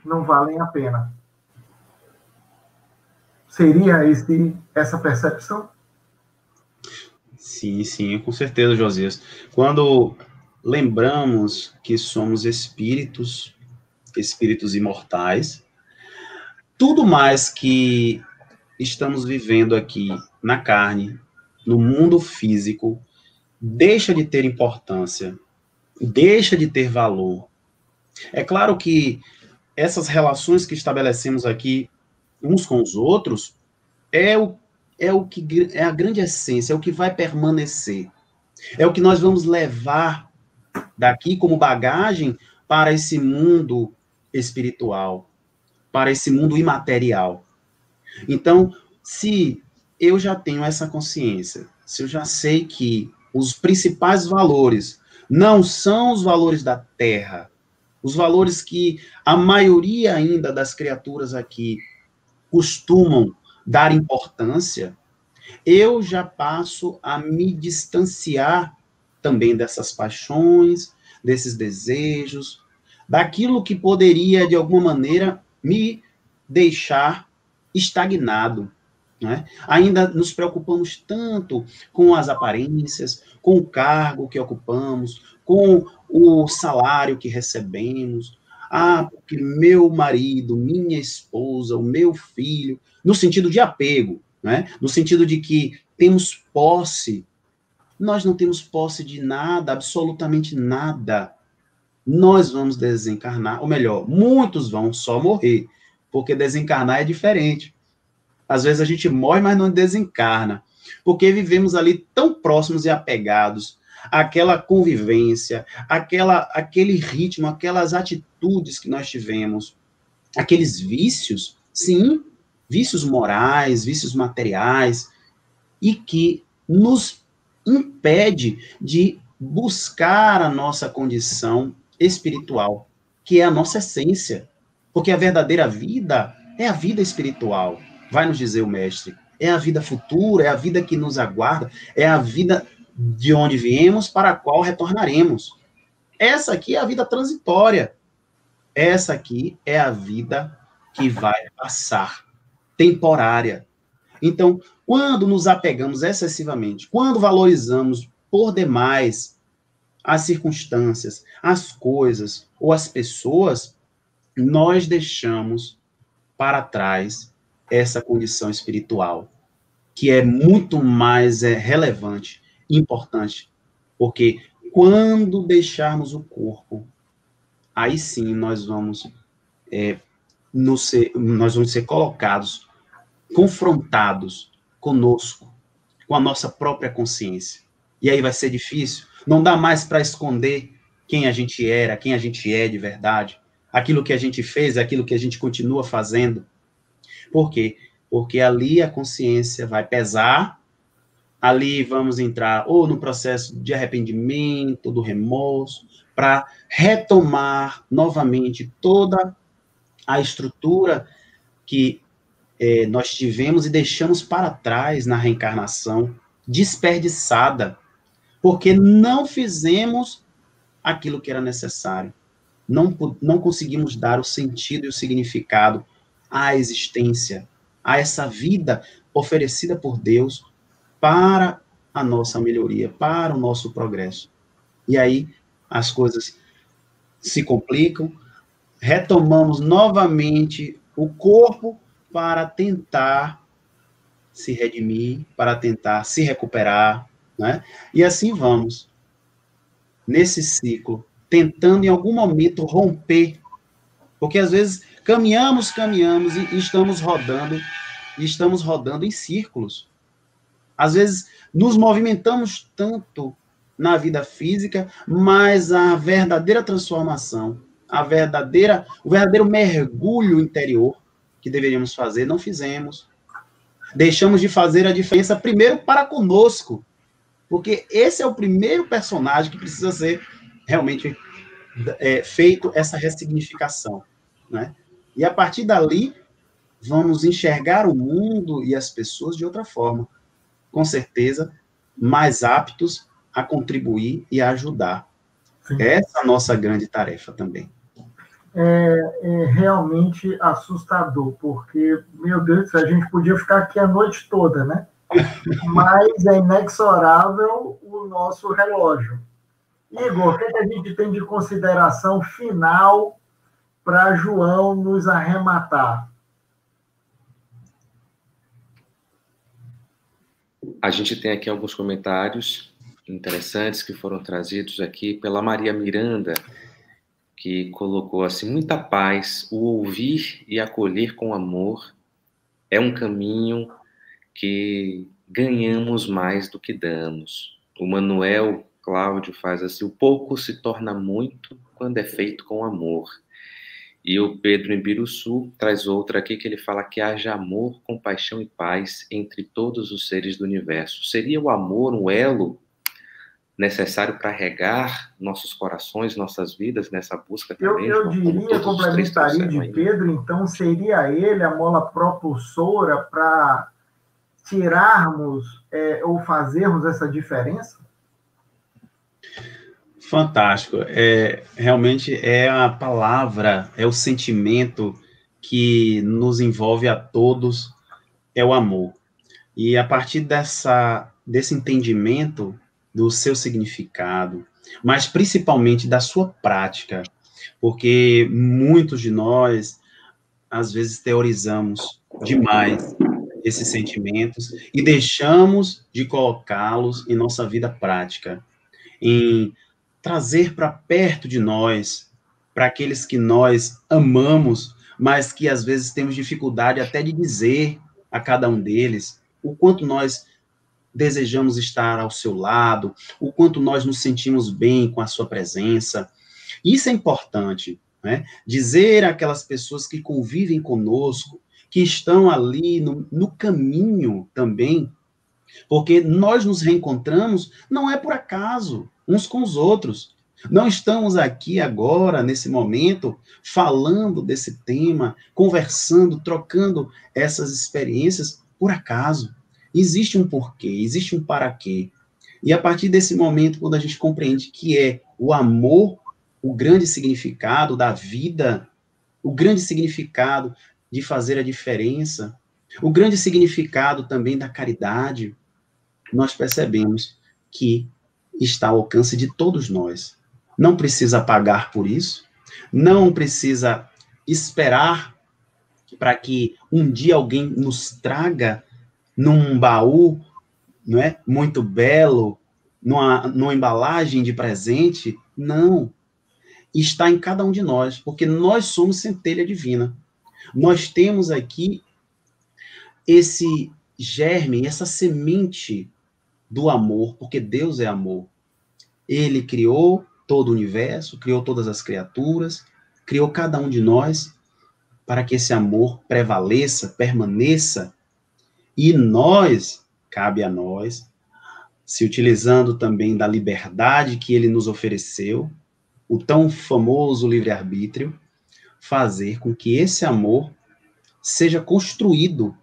A: não valem a pena. Seria essa percepção?
B: Sim, com certeza, Josias. Quando lembramos que somos espíritos imortais, tudo mais que estamos vivendo aqui na carne, no mundo físico, deixa de ter importância, deixa de ter valor. É claro que essas relações que estabelecemos aqui uns com os outros é o que é a grande essência, é o que vai permanecer. É o que nós vamos levar daqui como bagagem para esse mundo espiritual, para esse mundo imaterial. Então, se eu já tenho essa consciência, se eu já sei que os principais valores não são os valores da Terra, os valores que a maioria ainda das criaturas aqui costumam dar importância, eu já passo a me distanciar também dessas paixões, desses desejos, daquilo que poderia, de alguma maneira, me deixar estagnado, né? Ainda nos preocupamos tanto com as aparências, com o cargo que ocupamos, com o salário que recebemos. Ah, porque meu marido, minha esposa, o meu filho, no sentido de apego, né? No sentido de que temos posse. Nós não temos posse de nada, absolutamente nada. Nós vamos desencarnar, ou melhor, muitos vão só morrer, porque desencarnar é diferente. Às vezes a gente morre, mas não desencarna, porque vivemos ali tão próximos e apegados àquela convivência, aquele ritmo, aquelas atitudes que nós tivemos, aqueles vícios, sim, vícios morais, vícios materiais, e que nos impede de buscar a nossa condição espiritual, que é a nossa essência, porque a verdadeira vida é a vida espiritual. Vai nos dizer o mestre, é a vida futura, é a vida que nos aguarda, é a vida de onde viemos, para a qual retornaremos. Essa aqui é a vida transitória. Essa aqui é a vida que vai passar, temporária. Então, quando nos apegamos excessivamente, quando valorizamos por demais as circunstâncias, as coisas ou as pessoas, nós deixamos para trás essa condição espiritual, que é muito mais relevante, importante, porque quando deixarmos o corpo, aí sim nós vamos ser colocados, confrontados conosco, com a nossa própria consciência. E aí vai ser difícil, não dá mais para esconder quem a gente era, quem a gente é de verdade, aquilo que a gente fez, aquilo que a gente continua fazendo. Por quê? Porque ali a consciência vai pesar, ali vamos entrar ou no processo de arrependimento, do remorso, para retomar novamente toda a estrutura que nós tivemos e deixamos para trás na reencarnação, desperdiçada, porque não fizemos aquilo que era necessário. Não conseguimos dar o sentido e o significado à existência, a essa vida oferecida por Deus para a nossa melhoria, para o nosso progresso. E aí as coisas se complicam, retomamos novamente o corpo para tentar se redimir, para tentar se recuperar, né? E assim vamos, nesse ciclo, tentando em algum momento romper, porque às vezes caminhamos e estamos rodando em círculos. Às vezes nos movimentamos tanto na vida física, mas a verdadeira transformação, o verdadeiro mergulho interior que deveríamos fazer, não fizemos. Deixamos de fazer a diferença primeiro para conosco, porque esse é o primeiro personagem que precisa ser realmente feito essa ressignificação, né? E a partir dali, vamos enxergar o mundo e as pessoas de outra forma, com certeza, mais aptos a contribuir e a ajudar. Sim. Essa é a nossa grande tarefa também.
A: É realmente assustador, porque, meu Deus, a gente podia ficar aqui a noite toda, né? Mas é inexorável o nosso relógio. Igor, o que a gente tem de consideração final para João nos arrematar?
C: A gente tem aqui alguns comentários interessantes que foram trazidos aqui pela Maria Miranda, que colocou assim: muita paz, o ouvir e acolher com amor é um caminho que ganhamos mais do que damos. O Manuel Cláudio faz assim: o pouco se torna muito quando é feito com amor. E o Pedro Embiruçu traz outra aqui que ele fala que haja amor, compaixão e paz entre todos os seres do universo. Seria o amor um elo necessário para regar nossos corações, nossas vidas nessa busca também?
A: Eu diria, complementaria de Pedro, então, seria ele a mola propulsora para tirarmos ou fazermos essa diferença?
B: Fantástico. Realmente é a palavra, é o sentimento que nos envolve a todos, é o amor. E a partir desse entendimento do seu significado, mas principalmente da sua prática, porque muitos de nós, às vezes, teorizamos demais esses sentimentos e deixamos de colocá-los em nossa vida prática, em trazer para perto de nós, para aqueles que nós amamos, mas que às vezes temos dificuldade até de dizer a cada um deles o quanto nós desejamos estar ao seu lado, o quanto nós nos sentimos bem com a sua presença. Isso é importante, né? Dizer àquelas pessoas que convivem conosco, que estão ali no caminho também, porque nós nos reencontramos não é por acaso, uns com os outros. Não estamos aqui agora, nesse momento, falando desse tema, conversando, trocando essas experiências por acaso. Existe um porquê, existe um para quê. E a partir desse momento, quando a gente compreende que é o amor, o grande significado da vida, o grande significado de fazer a diferença, o grande significado também da caridade, nós percebemos que está ao alcance de todos nós. Não precisa pagar por isso, não precisa esperar para que um dia alguém nos traga num baú, não é, muito belo, numa embalagem de presente. Não. Está em cada um de nós, porque nós somos centelha divina. Nós temos aqui esse germe, essa semente do amor, porque Deus é amor. Ele criou todo o universo, criou todas as criaturas, criou cada um de nós para que esse amor prevaleça, permaneça. E nós, cabe a nós, se utilizando também da liberdade que ele nos ofereceu, o tão famoso livre-arbítrio, fazer com que esse amor seja construído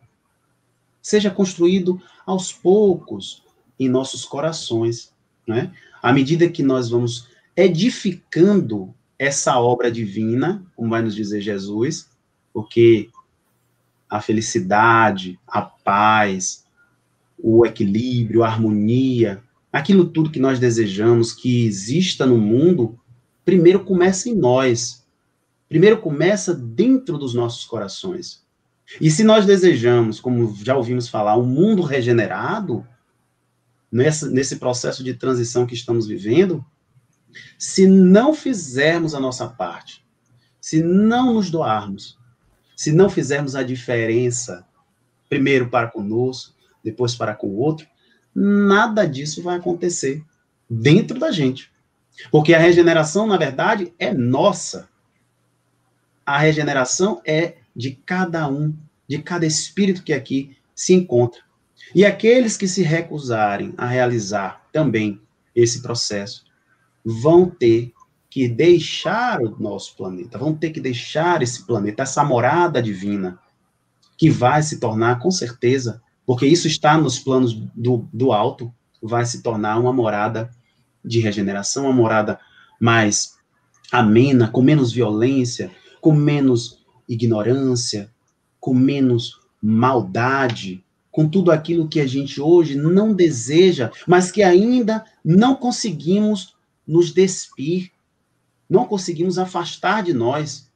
B: aos poucos em nossos corações, né? À medida que nós vamos edificando essa obra divina, como vai nos dizer Jesus, porque a felicidade, a paz, o equilíbrio, a harmonia, aquilo tudo que nós desejamos que exista no mundo, primeiro começa em nós. Primeiro começa dentro dos nossos corações. E se nós desejamos, como já ouvimos falar, um mundo regenerado, nesse processo de transição que estamos vivendo, se não fizermos a nossa parte, se não nos doarmos, se não fizermos a diferença, primeiro para conosco, depois para com o outro, nada disso vai acontecer dentro da gente. Porque a regeneração, na verdade, é nossa. A regeneração é de cada um, de cada espírito que aqui se encontra. E aqueles que se recusarem a realizar também esse processo vão ter que deixar o nosso planeta, vão ter que deixar esse planeta, essa morada divina, que vai se tornar, com certeza, porque isso está nos planos do alto, vai se tornar uma morada de regeneração, uma morada mais amena, com menos violência, com menos ignorância, com menos maldade, com tudo aquilo que a gente hoje não deseja, mas que ainda não conseguimos nos despir, não conseguimos afastar de nós,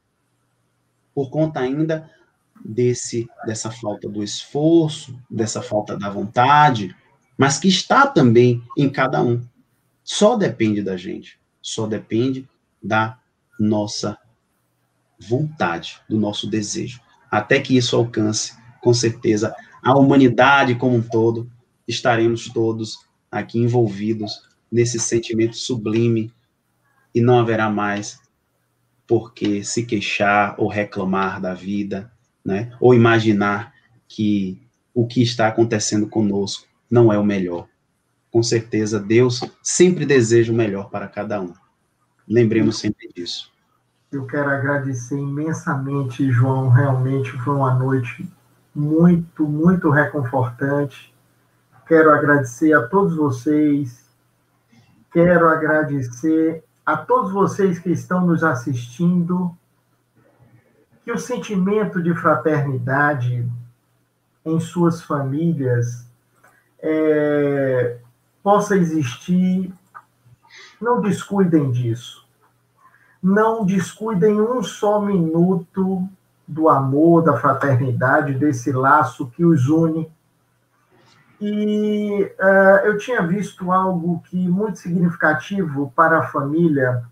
B: por conta ainda dessa falta do esforço, dessa falta da vontade, mas que está também em cada um. Só depende da gente, só depende da nossa vontade, do nosso desejo. Até que isso alcance, com certeza, a humanidade como um todo, estaremos todos aqui envolvidos nesse sentimento sublime e não haverá mais por que se queixar ou reclamar da vida, né? Ou imaginar que o que está acontecendo conosco não é o melhor. Com certeza, Deus sempre deseja o melhor para cada um. Lembremos sempre disso.
A: Eu quero agradecer imensamente, João. Realmente foi uma noite muito, muito reconfortante. Quero agradecer a todos vocês. Quero agradecer a todos vocês que estão nos assistindo. Que o sentimento de fraternidade em suas famílias possa existir. Não descuidem disso. Não descuidem um só minuto do amor, da fraternidade, desse laço que os une. E eu tinha visto algo que muito significativo para a família.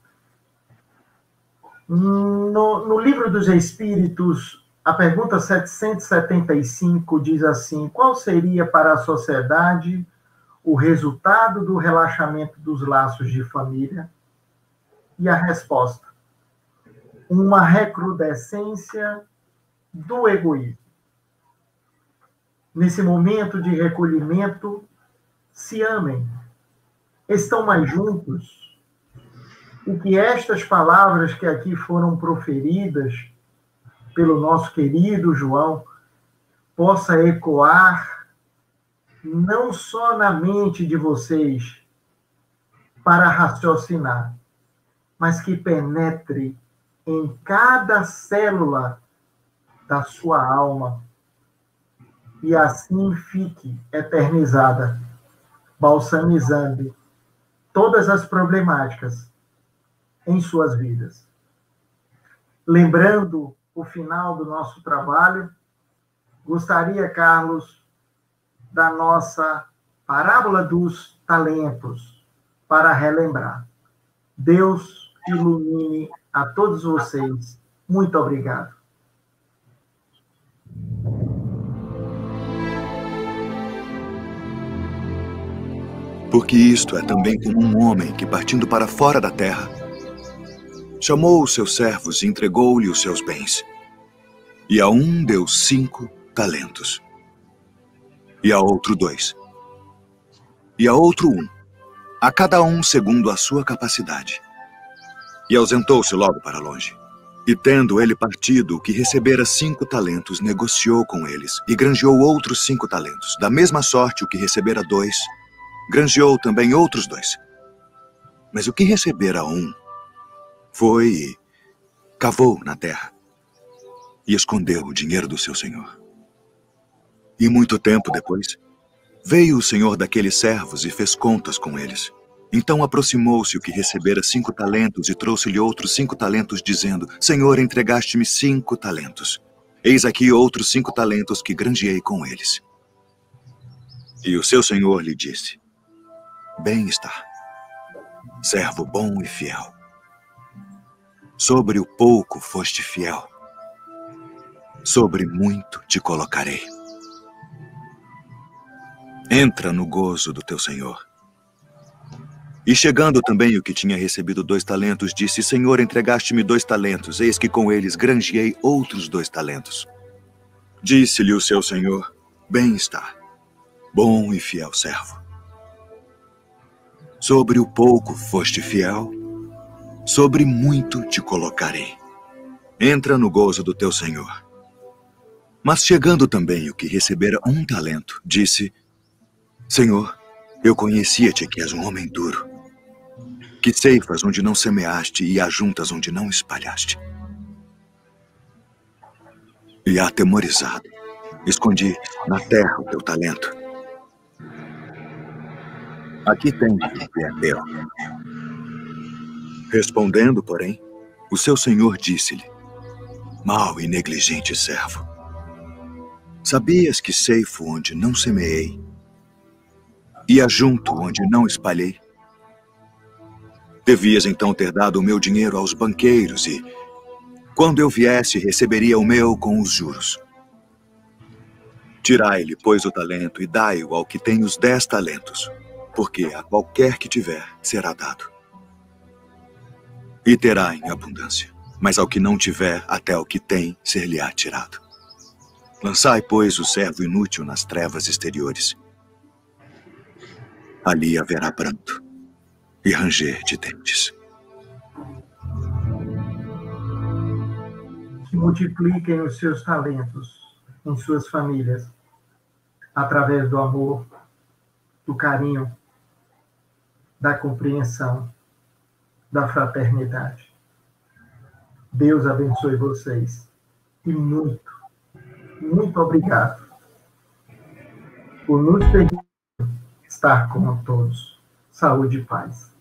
A: No Livro dos Espíritos, a pergunta 775 diz assim: qual seria para a sociedade o resultado do relaxamento dos laços de família? E a resposta: uma recrudescência do egoísmo. Nesse momento de recolhimento, se amem, estão mais juntos, e que estas palavras que aqui foram proferidas pelo nosso querido João possa ecoar não só na mente de vocês para raciocinar, mas que penetre em cada célula da sua alma e assim fique eternizada, balsamizando todas as problemáticas em suas vidas. Lembrando o final do nosso trabalho, gostaria, Carlos, da nossa parábola dos talentos para relembrar. Deus ilumine a todos vocês. Muito obrigado.
D: Porque isto é também como um homem que, partindo para fora da terra, chamou os seus servos e entregou-lhe os seus bens. E a um deu 5 talentos, e a outro 2, e a outro 1, a cada um segundo a sua capacidade. E ausentou-se logo para longe. E tendo ele partido, o que recebera 5 talentos, negociou com eles, e granjeou outros 5 talentos. Da mesma sorte, o que recebera 2, granjeou também outros 2. Mas o que recebera 1, foi e cavou na terra, e escondeu o dinheiro do seu senhor. E muito tempo depois, veio o senhor daqueles servos e fez contas com eles. Então aproximou-se o que recebera 5 talentos e trouxe-lhe outros 5 talentos, dizendo: Senhor, entregaste-me 5 talentos. Eis aqui outros 5 talentos que granjeei com eles. E o seu senhor lhe disse: Bem está, servo bom e fiel. Sobre o pouco foste fiel, sobre muito te colocarei. Entra no gozo do teu senhor. E chegando também o que tinha recebido 2 talentos, disse: Senhor, entregaste-me 2 talentos, eis que com eles granjeei outros 2 talentos. Disse-lhe o seu senhor: Bem está, bom e fiel servo. Sobre o pouco foste fiel, sobre muito te colocarei. Entra no gozo do teu senhor. Mas chegando também o que recebera 1 talento, disse: Senhor, eu conhecia-te que és um homem duro, que ceifas onde não semeaste e ajuntas onde não espalhaste. E atemorizado, escondi na terra o teu talento. Aqui tens o que é teu. Respondendo, porém, o seu senhor disse-lhe: Mau e negligente servo, sabias que ceifo onde não semeei e ajunto onde não espalhei? Devias então ter dado o meu dinheiro aos banqueiros e, quando eu viesse, receberia o meu com os juros. Tirai-lhe, pois, o talento e dai-o ao que tem os 10 talentos, porque a qualquer que tiver será dado. E terá em abundância, mas ao que não tiver, até o que tem ser-lhe-á tirado. Lançai, pois, o servo inútil nas trevas exteriores. Ali haverá pranto e ranger de dentes.
A: Que multipliquem os seus talentos em suas famílias, através do amor, do carinho, da compreensão, da fraternidade. Deus abençoe vocês. E muito, muito obrigado por nos permitir estar com todos. Saúde e paz.